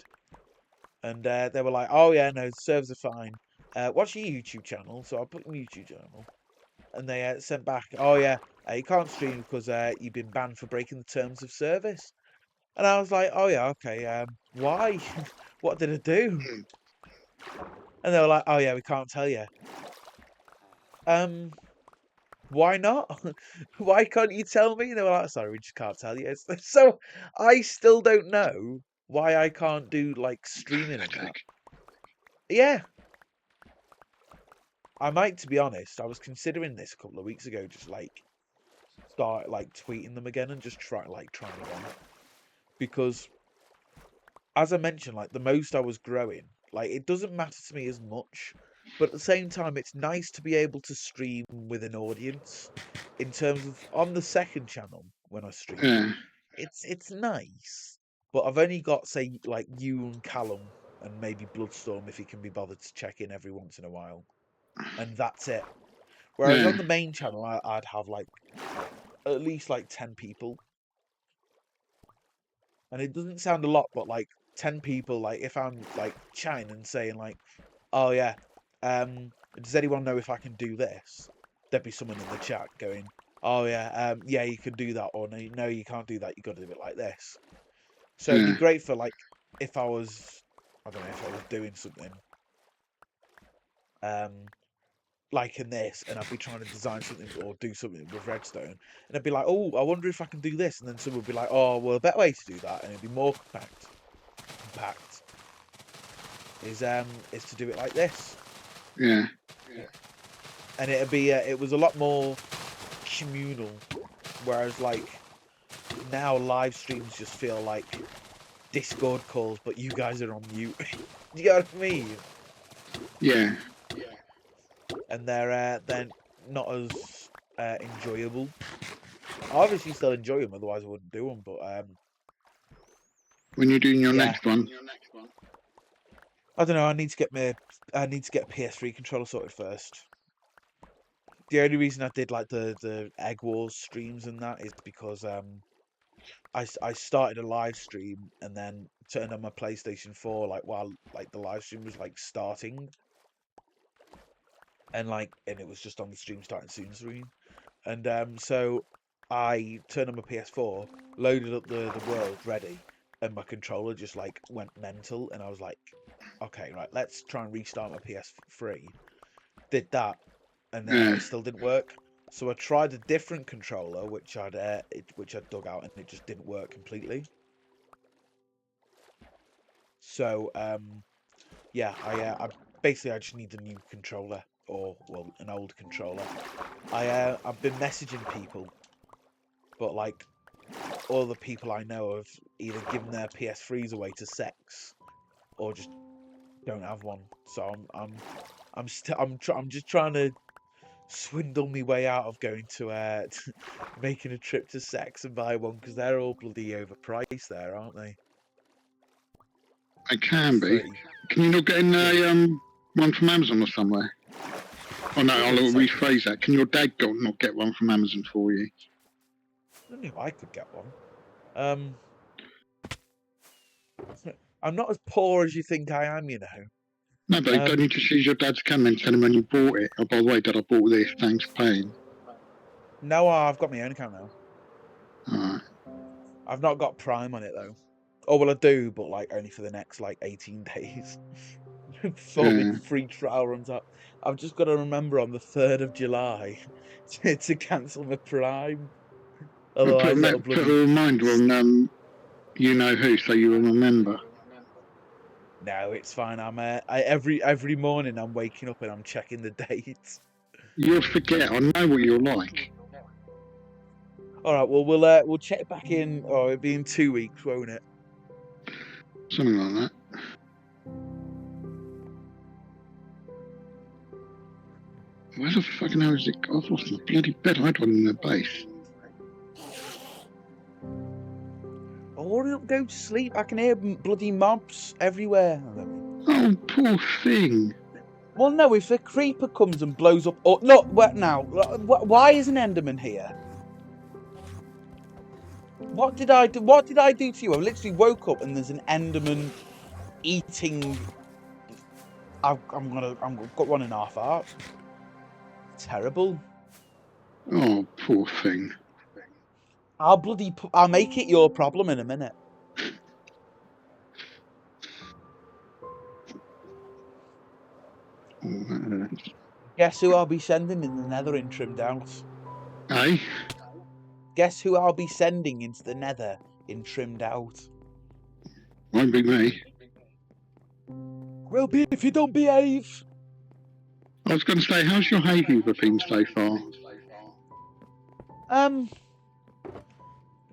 and they were like, "Oh yeah, no, the servers are fine. What's your YouTube channel?" So I put my YouTube channel, and they sent back, "Oh yeah, you can't stream because you've been banned for breaking the terms of service." And I was like, "Oh yeah, okay. Why? What did I do?" And they were like, "Oh yeah, we can't tell you." Um, why not? Why can't you tell me? They were like, "Sorry, we just can't tell you." So I still don't know why I can't do like streaming and that. Yeah, I might, to be honest. I was considering this a couple of weeks ago, just like start like tweeting them again and just trying again. Because as I mentioned, like the most I was growing, like it doesn't matter to me as much, but at the same time, it's nice to be able to stream with an audience. In terms of on the second channel when I stream, Yeah. it's nice, but I've only got say like you and Callum and maybe Bloodstorm if he can be bothered to check in every once in a while, and that's it. Whereas Yeah. on the main channel, I'd have like at least like 10 people, and it doesn't sound a lot, but like 10 people, like if I'm like chatting and saying like, "Oh yeah, does anyone know if I can do this?" There'd be someone in the chat going, "Oh yeah, yeah, you can do that," or "No, no, you can't do that. You got to do it like this." So it'd be Yeah. great for like if I was, I don't know, if I was doing something, um, like in this, and I'd be trying to design something or do something with redstone, and I'd be like, "Oh, I wonder if I can do this," and then someone would be like, "Oh, well, a better way to do that, and it'd be more compact, is to do it like this," Yeah. and it'd be it was a lot more communal, whereas like now live streams just feel like Discord calls, but you guys are on mute. Do you know what I mean? Yeah. And they're not as enjoyable. I obviously still enjoy them, otherwise I wouldn't do them. But When you're doing your yeah, next one. I don't know. I need to get a PS3 controller sorted first. The only reason I did like the Egg Wars streams and that is because I started a live stream and then turned on my PlayStation 4 like while like the live stream was like starting, and it was just on the stream starting soon screen. And so I turned on my PS4, loaded up the world ready, and my controller just like went mental, and I was like, okay, right, let's try and restart my PS3. Did that, and Yeah. it still didn't work. So I tried a different controller, which I'd dug out, and it just didn't work completely. So yeah, I basically I just need a new controller, or well, an old controller. I've been messaging people, but like all the people I know have either given their PS3s away to sex or just don't have one. So I'm just trying to swindle my way out of going to making a trip to sex and buy one, because they're all bloody overpriced there, aren't they? It can be. 30. Can you not get in Yeah. one from Amazon or somewhere? Oh no, I I'll wouldn't say rephrase that. Can your dad not get one from Amazon for you? I don't know if I could get one. Um, I'm not as poor as you think I am, you know. No, but don't you just use your dad's camera and tell him when you bought it? Oh, by the way, Dad, I bought this. Thanks for paying. No, I've got my own account now. Alright. I've not got Prime on it though. Oh well, I do, but like only for the next like 18 days before my Yeah. free trial runs out. I've just got to remember on the 3rd of July to cancel my Prime. Well, Otherwise, it'll put a bloody. reminder on you know who, so you will remember. No, it's fine. Every morning I'm waking up and I'm checking the dates. You'll forget. I know what you're like. All right, well we'll check back in. Oh, it'll be in 2 weeks, won't it? Something like that. Where the fucking hell is it? I've lost my bloody bed. I had one in the base. Oh, hurry up, go to sleep. I can hear bloody mobs everywhere. Oh, poor thing. Well, no, if a creeper comes and blows up... Oh, look, what now? Why is an Enderman here? What did I do? What did I do to you? I literally woke up and there's an Enderman eating... I've got 1.5 heart. Terrible. Oh, poor thing. I'll make it your problem in a minute. Oh, Guess who I'll be sending in the nether in trimmed out? hey? Guess who I'll be sending into the nether in trimmed out? Won't be me. Will be if you don't behave. I was going to say, how's your hay fever been so far?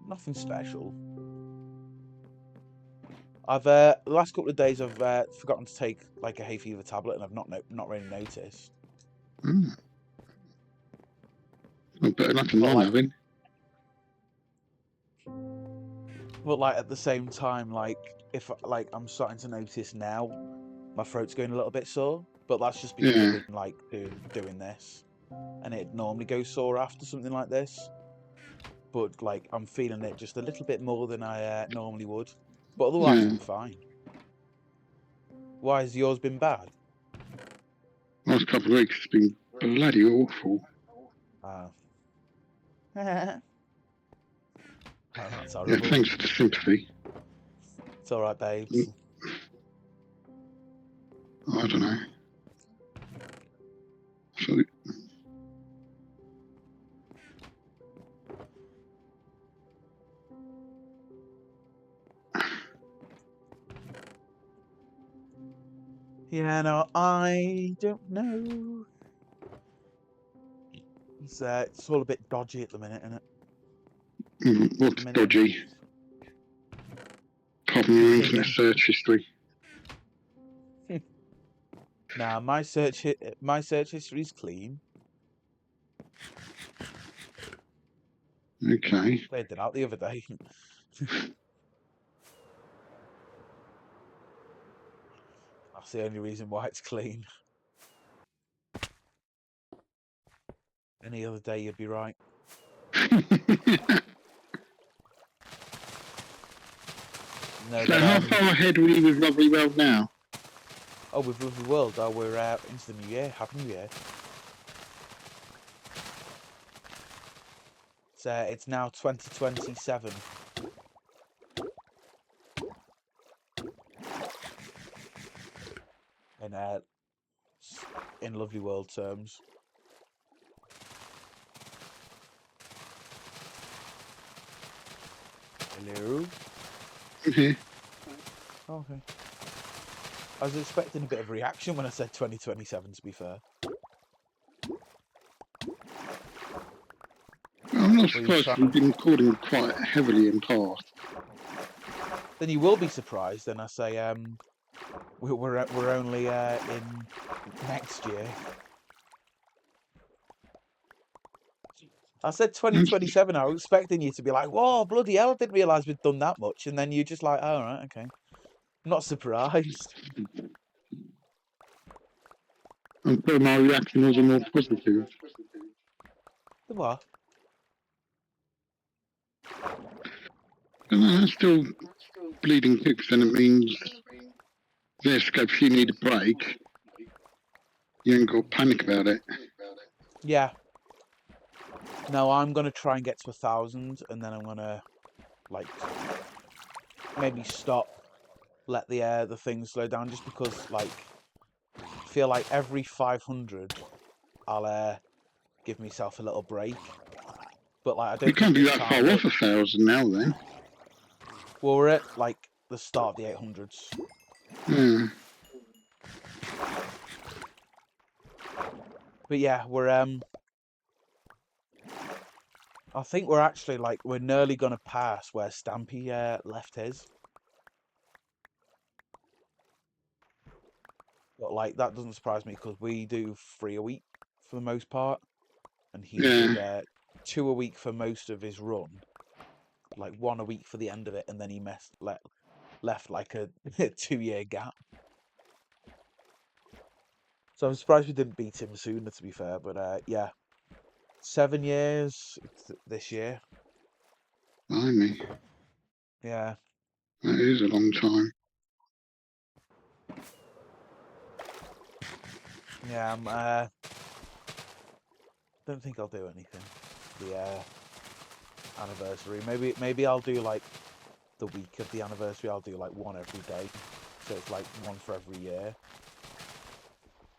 Nothing special. I've the last couple of days I've forgotten to take like a hay fever tablet, and I've not really noticed. Mm. Well, better not than But I'm like- having. But like at the same time, like if like I'm starting to notice now, my throat's going a little bit sore. But that's just because Yeah. I've been like doing this, and it normally goes sore after something like this. But like I'm feeling it just a little bit more than I normally would. But otherwise, Yeah. I'm fine. Why has yours been bad? Last couple of weeks has been bloody awful. Oh, that's Yeah, horrible. thanks for the sympathy. It's all right, babes. I don't know. So, Yeah, no, I don't know. It's all a bit dodgy at the minute, isn't it? what's dodgy? Apart from your internet search history. Nah, my search history is clean. Okay. Played it out the other day. That's the only reason why it's clean. Any other day, you'd be right. No, So that how far ahead were you with Lovely World now? oh, with Lovely World, oh, we're into the new year. Happy New Year. It's now 2027. In in Lovely World terms. Hello. Okay. Oh, okay. I was expecting a bit of reaction when I said 2027. To be fair. I'm not Were you surprised trying we've to- been recording quite heavily in past. Then you will be surprised. Then I say we're only in next year. I said 2027. I was expecting you to be like, "Whoa, bloody hell! I didn't realise we'd done that much." And then you're just like, "Oh, right, okay." I'm not surprised. I'm sure my reaction was more positive. The what? But no, that's still bleeding kicks, then it means there's scope if you need a break. You ain't got to panic about it. Yeah. No, I'm gonna try and get to 1,000, and then I'm gonna like maybe stop, let the thing slow down, just because like I feel like every 500 I'll give myself a little break. But like I You don't can't think be this that time. far off 1,000 now, then. Well, we're at like the start of the 800s. Yeah. But yeah, we're I think we're actually like we're nearly gonna pass where Stampy left his. But like that doesn't surprise me because we do 3 a week for the most part, and he Yeah. did 2 a week for most of his run, like 1 a week for the end of it, and then he left like a 2-year gap. So I'm surprised we didn't beat him sooner, to be fair. But yeah, 7 years this year. Blimey. Yeah, That is a long time. yeah. Don't think I'll do anything. The anniversary. Maybe I'll do like the week of the anniversary. I'll do like one every day, so it's like one for every year.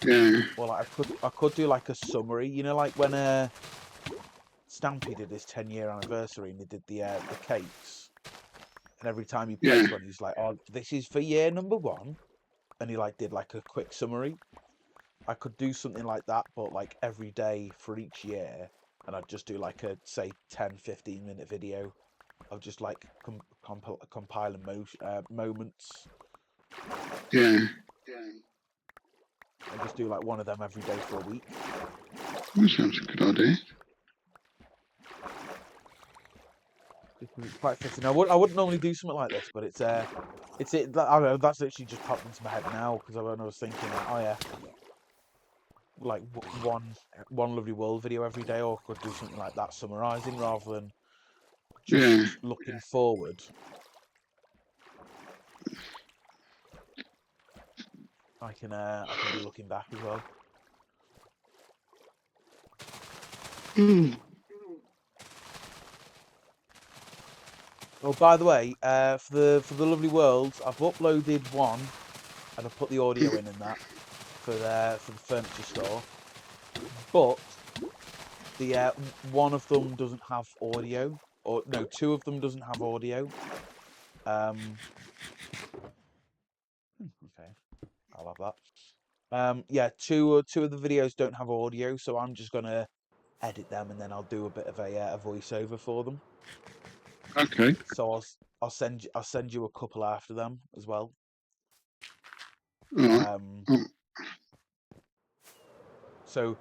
Yeah. Well, like, I could do like a summary. You know, like when Stampy did his 10-year anniversary and he did the cakes, and every time he placed one, he's like, "Oh, this is for year number 1," and he like did like a quick summary. I could do something like that, but like every day for each year, and I'd just do like a say 10-15 minute video of just like compiling moments, Yeah. and just do like one of them every day for a week. That sounds a good idea. It's quite fitting. I wouldn't normally do something like this, but it's I don't know, that's literally just popped into my head now because when I was thinking, oh yeah, like one Lovely World video every day, or could do something like that, summarising rather than just looking forward. I can be looking back as well. Oh, by the way, for the Lovely Worlds, I've uploaded one, and I've put the audio in that for the furniture store. But the one of them doesn't have audio, or no, 2 of them doesn't have audio. Okay, I'll have that. Yeah, two of the videos don't have audio, so I'm just gonna edit them and then I'll do a bit of a voiceover for them. Okay. So I'll send you a couple after them as well. All right. So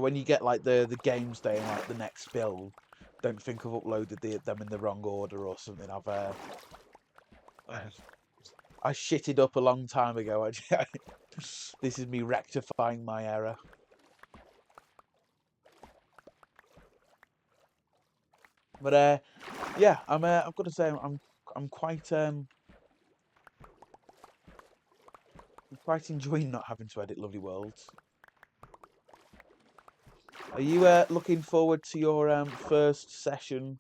when you get like the games day and like the next build, don't think I've uploaded them in the wrong order or something. I shitted up a long time ago. This is me rectifying my error. But yeah, I've got to say I'm I'm quite enjoying not having to edit Lovely Worlds. Are you looking forward to your first session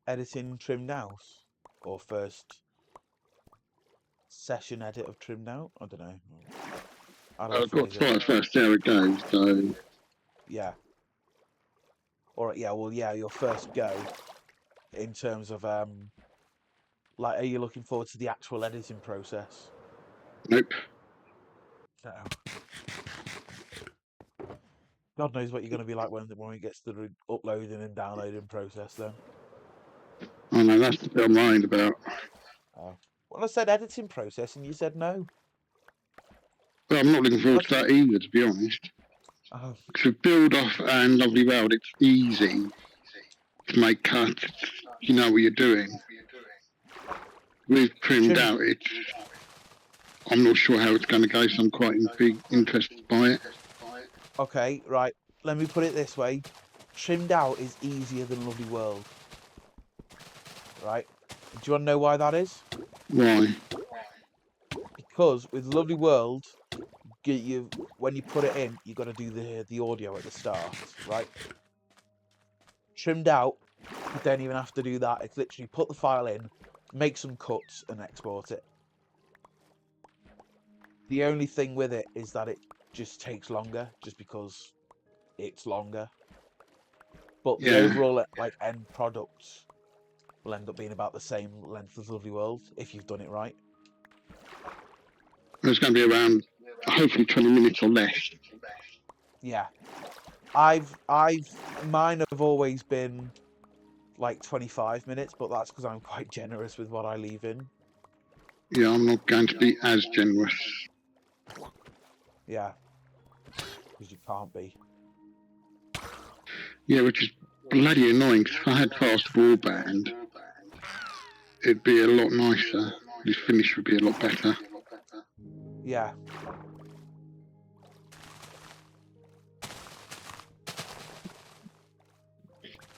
editing Trimmed House, or first session edit of Trimmed Out? I don't know. How do I I've got phrase it? twice first, there it goes, so Yeah. Or yeah, well, yeah, your first go in terms of like, are you looking forward to the actual editing process? nope. No. God knows what you're going to be like when it gets to the uploading and downloading process. Then. Oh no, that's the bit I'm worried about. Oh. Well, I said editing process, and you said no. But I'm not looking forward to that either, to be honest. Oh. To build off and Lovely World, it's easy to make cuts. You know what you're doing. With Trimmed Out, I'm not sure how it's going to go, so I'm quite interested by it. Okay, right. Let me put it this way: Trimmed Out is easier than Lovely World. Right? Do you want to know why that is? Why? Because with Lovely World, when you put it in, you got to do the audio at the start, right? Trimmed Out, you don't even have to do that. It's literally put the file in, make some cuts, and export it. The only thing with it is that it just takes longer, just because it's longer. But the overall end product will end up being about the same length as Lovely World if you've done it right. It's going to be around, hopefully, 20 minutes or less. Yeah. Mine have always been like 25 minutes, but that's because I'm quite generous with what I leave in. Yeah, I'm not going to be as generous. Yeah. Because you can't be. Yeah, which is bloody annoying, because if I had fast broadband, it'd be a lot nicer. The finish would be a lot better. Yeah.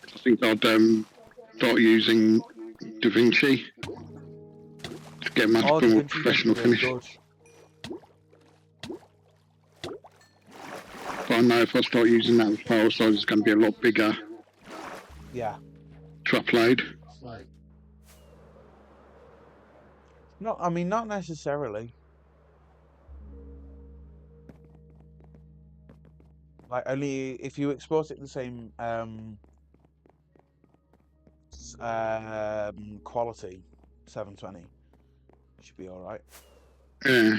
I think I'd start using DaVinci to get much more DaVinci's professional really finish. good. But I know if I start using that, the file size is going to be a lot bigger Yeah. to upload. No, I mean, not necessarily. Like, only if you export it the same quality, 720, should be all right. Yeah.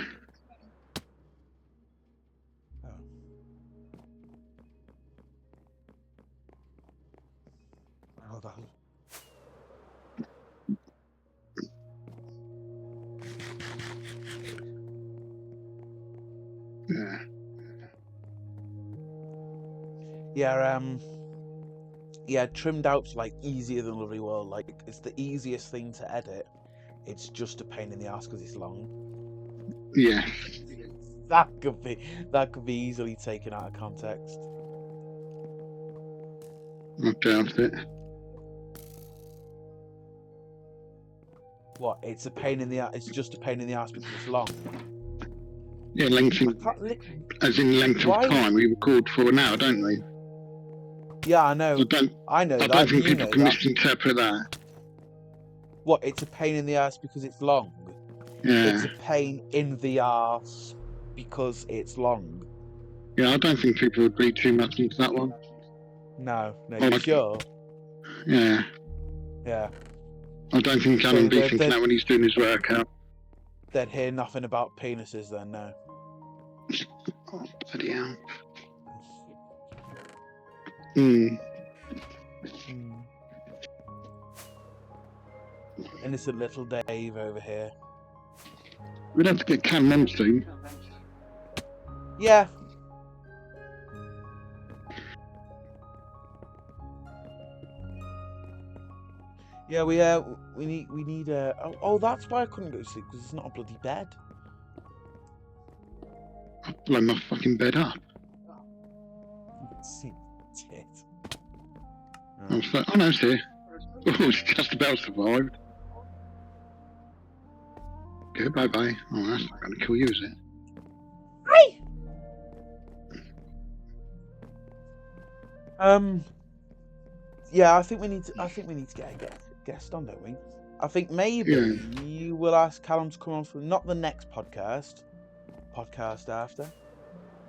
Oh, that. Yeah. Yeah, yeah, Trimmed Out's like easier than Lovely World. Like, it's the easiest thing to edit. It's just a pain in the ass because it's long. Yeah. That could be easily taken out of context. I doubt it. What? It's a pain in the ass. It's just a pain in the ass because it's long. Yeah, length as in length of time. We record for an hour, don't we? Yeah, I know. I know that. I don't think you people know can that. misinterpret that. What? It's a pain in the ass because it's long. Yeah. It's a pain in the ass because it's long. Yeah, I don't think people would read too much into that one. No, you sure? Yeah. Yeah. I don't think Alan B thinking that when he's doing his workout. They'd hear nothing about penises then, no. Oh, bloody hell. Innocent little Dave over here. We'd have to get Cam on soon. Yeah. Yeah, we need oh, that's why I couldn't go to sleep, because it's not a bloody bed. I'll blow my fucking bed up. Shit. I was like, oh no, it's here. Oh, it's just about survived. Goodbye, bye. Oh, that's not going to kill you, is it? Yeah, I think we need to get a guest on, don't we? I think maybe we'll ask Callum to come on for not the next podcast after.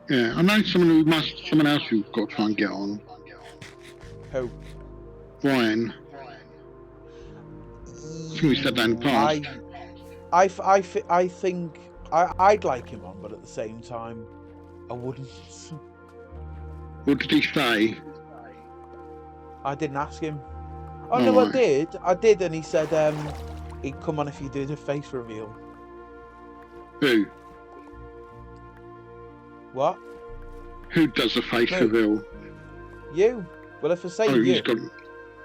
Yeah, I know someone else who've got to try and get on. Who? Ryan. I think we said that in the past. I think I'd like him on, but at the same time, I wouldn't. What did he say? I didn't ask him. Oh no, Right. I did, and he said he'd come on if you did a face reveal. Who? What? Who does the face Me. reveal? You. Well, if I say He's you got...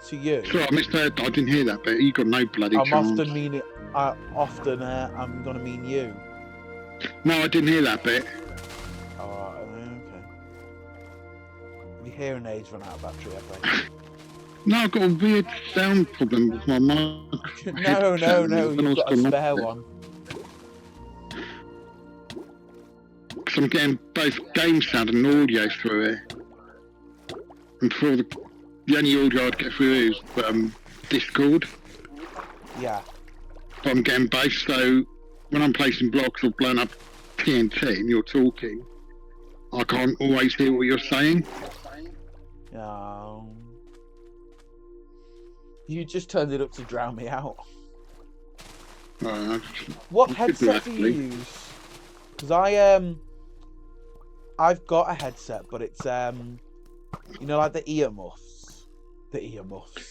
to you, Sorry, I missed that. I didn't hear that bit. You got no bloody chance. I'm gonna mean you. No, I didn't hear that bit. Oh, okay. Your hearing aids run out of battery, have they? No, I've got a weird sound problem with my mic. No, you've got a spare one. Because I'm getting both game sound and audio through it. And for the only audio I'd get through is Discord. Yeah. But I'm getting both, so when I'm placing blocks or blowing up TNT and you're talking, I can't always hear what you're saying. You just turned it up to drown me out. Right, What headset do you use? Because I've got a headset, but it's you know, like the earmuffs,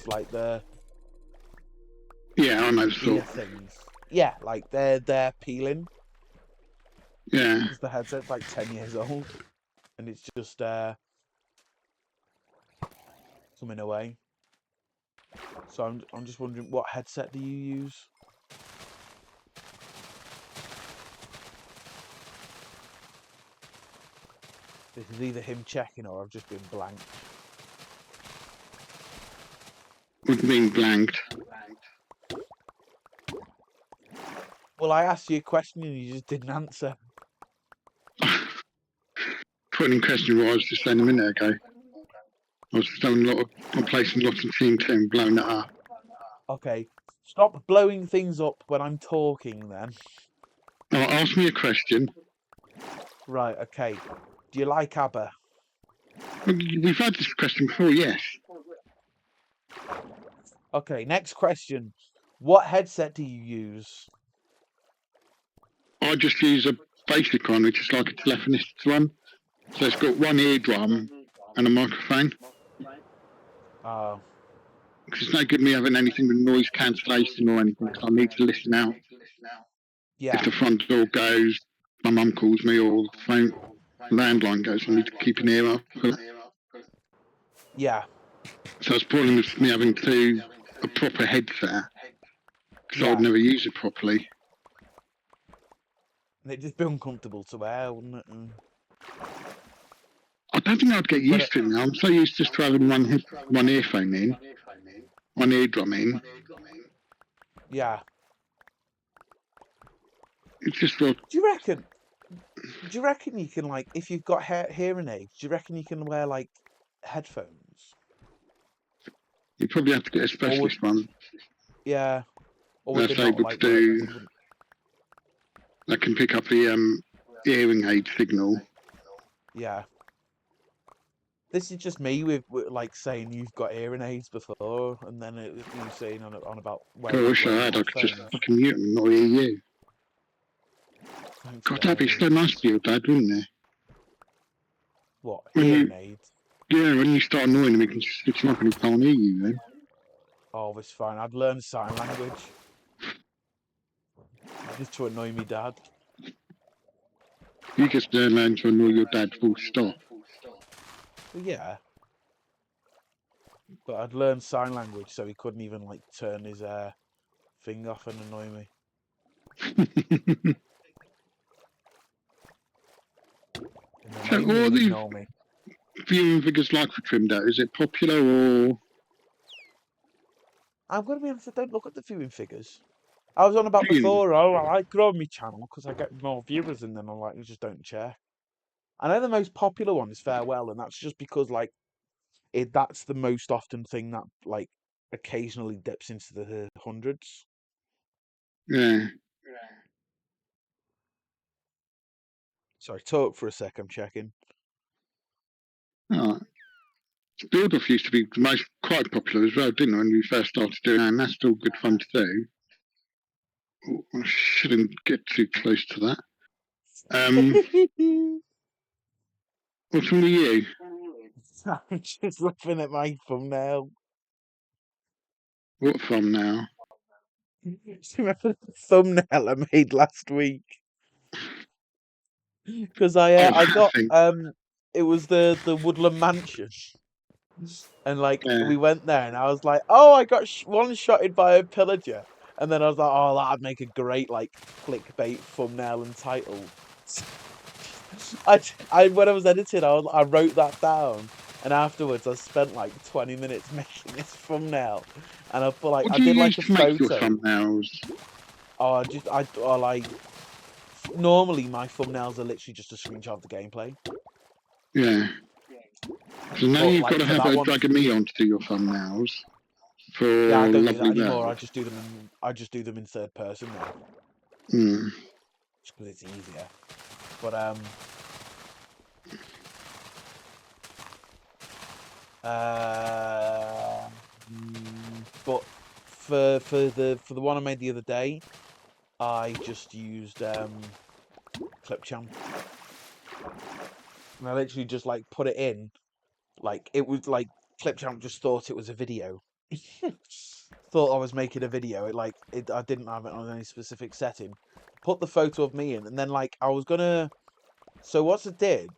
like the yeah, I know the ear sort. things. Yeah, like they're peeling. Yeah. Because the headset's like 10 years old, and it's just coming away. So I'm just wondering, what headset do you use? This is either him checking or I've just been blanked. What do you mean blanked? Well, I asked you a question and you just didn't answer. Putting in question what I was just saying a minute ago. I was doing I'm placing lots of TNT and blowing it up. Okay, stop blowing things up when I'm talking then. Now, ask me a question. Right, okay. Do you like ABBA? We've had this question before, yes. Okay, next question. What headset do you use? I just use a basic one, which is like a telephonist's one. So it's got one eardrum and a microphone. Oh. Because it's no good me having anything with noise cancellation or anything, because I need to listen out. Yeah. If the front door goes, my mum calls me, or the phone landline goes, I need to keep an ear up. Yeah. So it's problem with me having a proper headset, because I'd never use it properly. And it'd just be uncomfortable to wear, wouldn't it? I don't think I'd get used to it now. I'm so used just to having one earphone in, one eardrum in. Yeah. It's just like... Do you reckon you can, like, if you've got hearing aids, do you reckon you can wear, like, headphones? You probably have to get a specialist one. Yeah. Or would that's they not, able like, to do... That can pick up the hearing aid signal. Yeah. This is just me with like saying you've got hearing aids before, and then you saying on about. I wish I had. I could just fucking mute and not hear you. Thanks, God, that'd be so nice for your dad, wouldn't it? What, hearing aids? Yeah, when you start annoying him, he can just switch him up and he can't hear you then. Oh, it's fine. I'd learn sign language. Just to annoy me dad. You just learn to annoy your dad full stop. Yeah. But I'd learn sign language so he couldn't even like turn his thing off and annoy me. So what are these viewing figures like for Trimdo? Is it popular or... I'm going to be honest, I don't look at the viewing figures. I was on about Brilliant. before. Oh, I grow my channel because I get more viewers, and then I'm like, you just don't check. I know the most popular one is Farewell, and that's just because like that's the most often thing that like occasionally dips into the hundreds. Yeah. Sorry, talk for a sec. I'm checking. All right. Build Off used to be quite popular as well, didn't it, when we first started doing it, and that's still good fun to do. Oh, I shouldn't get too close to that. What's wrong with you? I'm just looking at my thumbnail. What from now? Do you remember the thumbnail I made last week? Because Oh, I that got thing. it was the Woodland Mansion, and like Yeah. we went there, and I was like, oh, I got one-shotted by a pillager, and then I was like, oh, that'd make a great like clickbait thumbnail and title. I when I was editing, I wrote that down, and afterwards I spent like 20 minutes making this thumbnail, and I put like What I do you did use like a to make your photo. thumbnails? Oh, like normally my thumbnails are literally just a screenshot of the gameplay, Yeah. So now but you've got like to for have that a one, Dragon Me on to do your thumbnails for yeah, I don't do that Lovely anymore. World. I just do them in third person now, Hmm. just because it's easier. But uh, but for the one I made the other day, I just used Clipchamp, and I literally just like put it in, like it was like Clipchamp just thought it was a video. Thought I was making a video. I didn't have it on any specific setting. Put the photo of me in, and then like I was gonna. So what I did,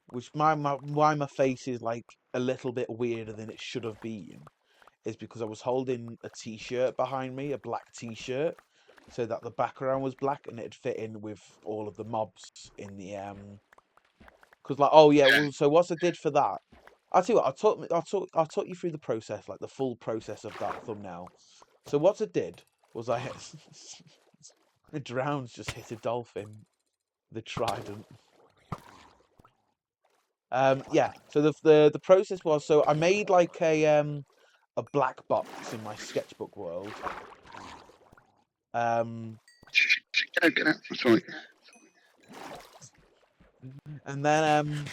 which why my face is like a little bit weirder than it should have been, is because I was holding a t-shirt behind me, a black t-shirt, so that the background was black and it'd fit in with all of the mobs in the Because like, oh yeah, well, so what I did for that, I'll tell you what, I'll talk you through the process, like the full process of that thumbnail. So what I did was I hit the drowns just hit a dolphin, the trident. Yeah. So the process was, so I made like a black box in my sketchbook world. Get out. Sorry. And then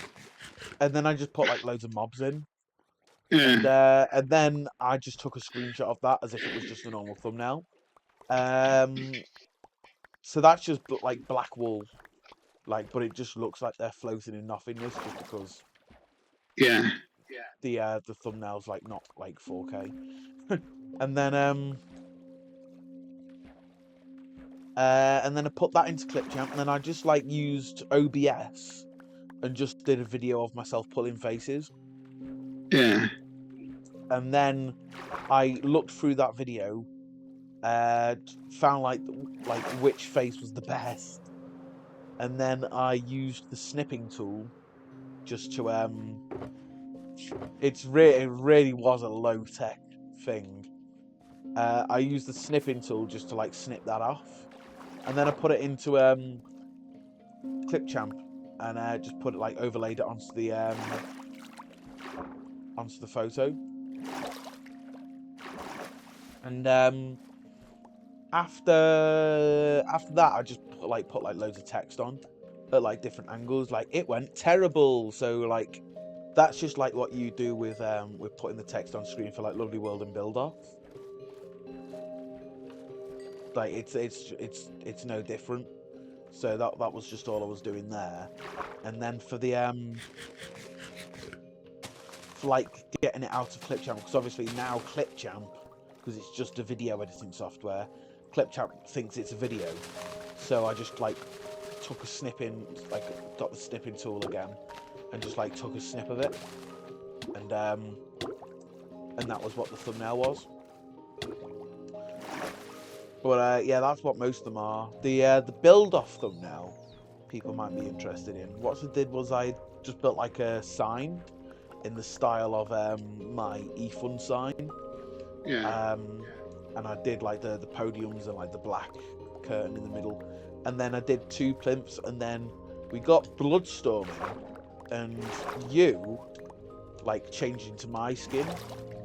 I just put like loads of mobs in. Yeah. And then I just took a screenshot of that as if it was just a normal thumbnail. So that's just like black wool, like, but it just looks like they're floating in nothingness just because Yeah. the thumbnail's like not like 4K. and then I put that into Clipchamp, and then I just like used OBS and just did a video of myself pulling faces. Yeah. And then I looked through that video, found like which face was the best, and then I used the snipping tool just to it really was a low tech thing. I used the snipping tool just to like snip that off, and then I put it into Clipchamp, and just put it like overlaid it onto the photo, and after that I just put like loads of text on at like different angles. Like it went terrible, so like that's just like what you do with putting the text on screen for like Lovely World and Build Off. Like it's no different. So that was just all I was doing there. And then for the for like getting it out of Clipchamp, because obviously now Clipchamp, because it's just a video editing software, Clipchamp thinks it's a video. So I just like took a snip in, like got the snipping tool again, and just like took a snip of it, and that was what the thumbnail was. But yeah, that's what most of them are. The build off thumbnail, people might be interested in. What I did was I just built like a sign in the style of my eFun sign. Yeah. and I did like the podiums and like the black curtain in the middle, and then I did 2 plimps, and then we got Bloodstorm in, and you like changed into my skin,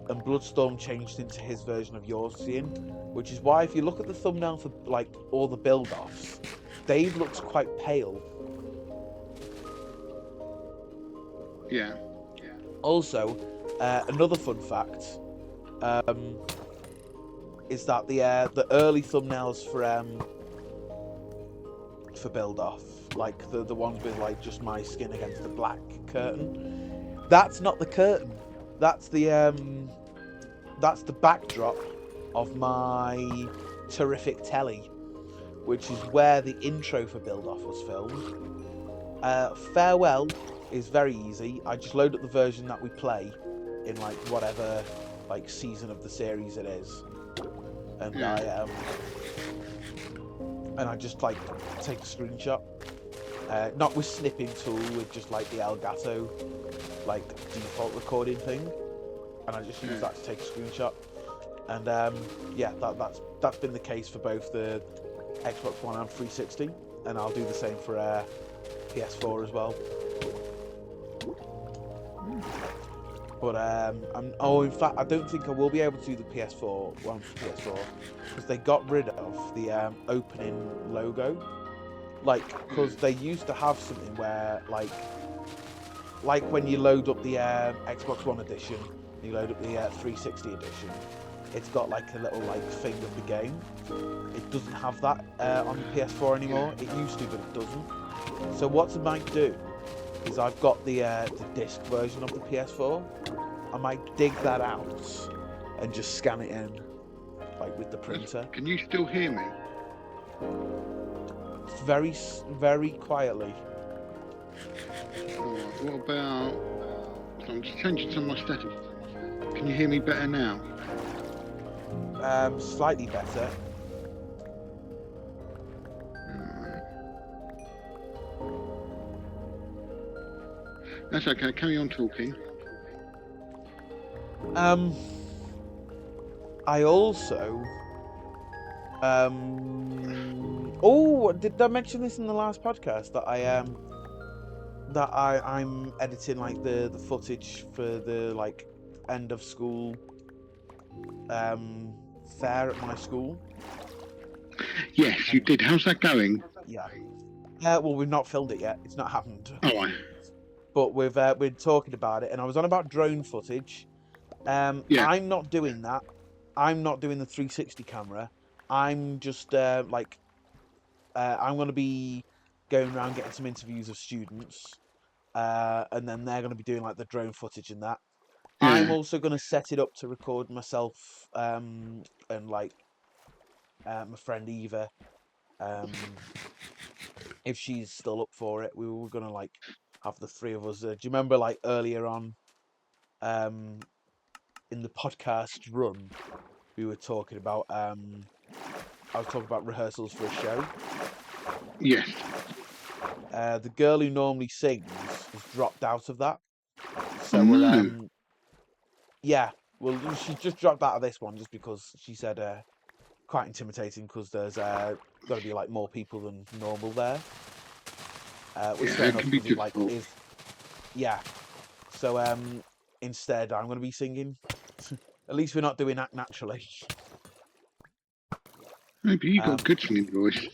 and Bloodstorm changed into his version of your skin, which is why if you look at the thumbnail for like all the build-offs, Dave looks quite pale. Yeah. Also, another fun fact is that the early thumbnails for build off, like the ones with like just my skin against the black curtain, that's not the curtain. That's the backdrop of my terrific telly, which is where the intro for build off was filmed. Farewell is very easy. I just load up the version that we play in like whatever like season of the series it is, and I just like take a screenshot, not with snipping tool, with just like the Elgato like default recording thing, and I just use that to take a screenshot. And yeah, that's been the case for both the Xbox One and 360, and I'll do the same for PS4 as well. But in fact, I don't think I will be able to do the PS4 one for PS4 because they got rid of the opening logo. Like, because they used to have something where, like when you load up the Xbox One edition, you load up the 360 edition, it's got like a little like thing of the game. It doesn't have that on the PS4 anymore. It used to, but it doesn't. So what I might do is I've got the disc version of the PS4. I might dig that out and just scan it in, like with the printer. Can you still hear me? Very, very quietly. Alright, what about... So I'm just changing some of my settings. Can you hear me better now? Slightly better. That's okay, carry on talking. I also oh, did I mention this in the last podcast that I'm editing like the footage for the like end of school fair at my school? Yes, you did. How's that going? Yeah. Well, we've not filmed it yet. It's not happened. Alright. But we've been talking about it, and I was on about drone footage. Yeah. I'm not doing that. I'm not doing the 360 camera. I'm just I'm going to be going around getting some interviews of students, and then they're going to be doing like the drone footage and that. Yeah. I'm also going to set it up to record myself and like my friend Eva, if she's still up for it. We were going to like have the 3 of us. Do you remember like earlier on in the podcast run, we were talking about I was talking about rehearsals for a show. Yes. The girl who normally sings has dropped out of that. So Oh, no. yeah, well, she just dropped out of this one just because she said quite intimidating because there's got to be like more people than normal there. Which Yeah, fair it enough, can be because it like difficult. is. Yeah. So instead, I'm going to be singing. At least we're not doing that naturally. Maybe you got a good singing voice.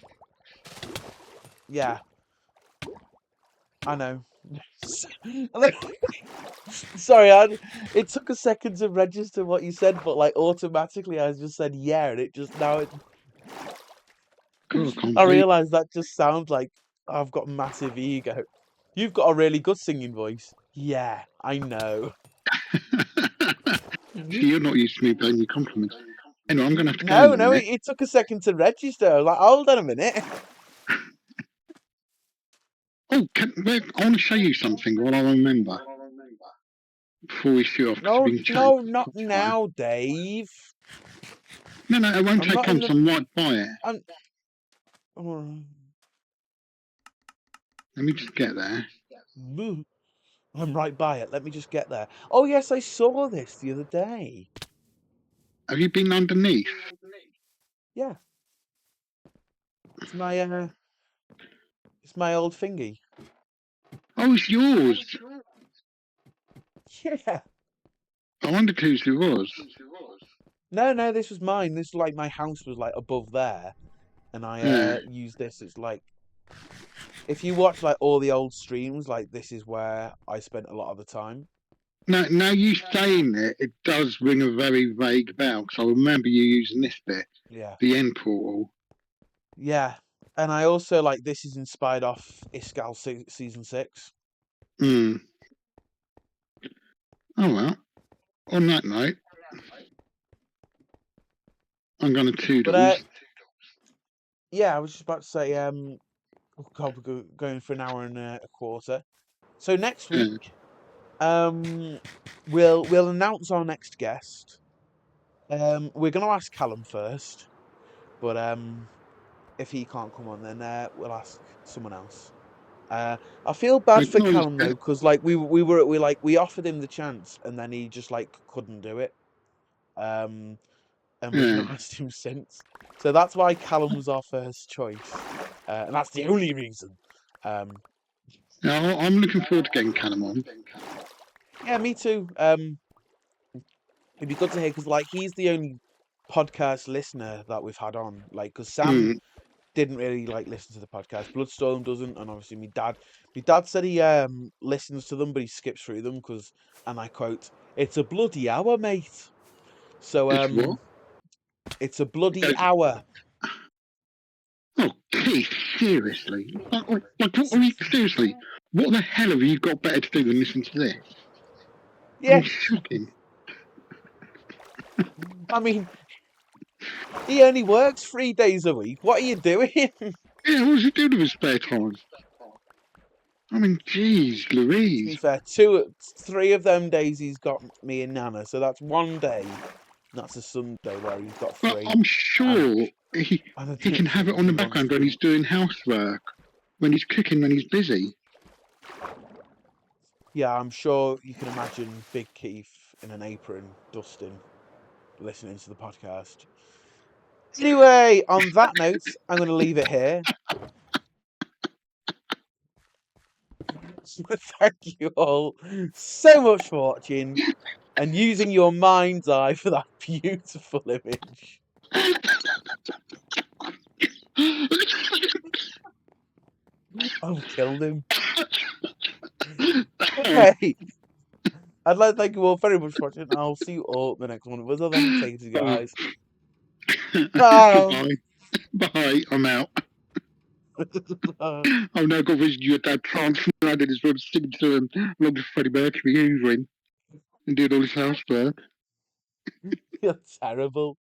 Yeah. I know. Sorry, it took a second to register what you said, but like automatically I just said yeah, and it just now it. God, I can't I believe. realise that just sounds like I've got massive ego. You've got a really good singing voice. Yeah, I know. See, you're not used to me paying you compliments. Anyway, I'm going to have to go No, in a no, minute. it took a second to register. I was like, hold on a minute. Oh, I want to show you something while I remember. Before we shoot off, 'cause No, we've been chatting no, for not quite a while. now, Dave. No, it won't I'm take not long, in so I'm right by it. Oh, Let me just get there. I'm right by it. Let me just get there. Oh yes, I saw this the other day. Have you been underneath? Yeah. It's my old thingy. Oh, it's yours. Yeah. I wondered whose it was. No, this was mine. This like my house was like above there, and I Yeah. used this. It's like if you watch like all the old streams, like this is where I spent a lot of the time. Now you saying it does ring a very vague bell, because I remember you using this bit, Yeah. the end portal. Yeah. And I also like this is inspired off Iskall season 6. Hmm. Oh well. On that note, I'm going to But toodles. yeah, I was just about to say oh God, we're going for an hour and a quarter. So next Yeah. week, we'll announce our next guest. We're gonna ask Callum first, but if he can't come on, then we'll ask someone else. I feel bad for Acknowledge Callum though, that. because like we offered him the chance and then he just like couldn't do it. And we've Yeah. not asked him since. So that's why Callum was our first choice, and that's the only reason. Now, I'm looking forward to getting Callum on. Yeah, me too. It'd be good to hear because like he's the only podcast listener that we've had on. Like, because Sam Hmm. didn't really like listen to the podcast. Bloodstorm doesn't, and obviously my dad said he listens to them, but he skips through them because, and I quote, "It's a bloody hour, mate." So It's what? it's a bloody It's, hour. oh, Keith, seriously? What, I mean, seriously, what the hell have you got better to do than listen to this? I Yeah, mean, shocking. I mean, he only works 3 days a week. What are you doing? Yeah, what does he do with his spare time? I mean, jeez, To be Louise. fair, 3 of them days he's got me and Nana, so that's one day. That's a Sunday where he's got But 3, I'm and sure he I can don't have it think on he the wants background when to. he's doing housework, when he's cooking, when he's busy. Yeah, I'm sure you can imagine Big Keith in an apron, dusting, listening to the podcast. Anyway, on that note, I'm going to leave it here. Thank you all so much for watching and using your mind's eye for that beautiful image. I've killed him. Okay. I'd like to thank you all very much for watching, and I'll see you all in the next one. With other take it, guys. Bye. Bye. Bye. I'm out. I've now got vision your dad transplanted his room, singing to him along with Freddie Mercury hoovering and doing all his housework. You're terrible.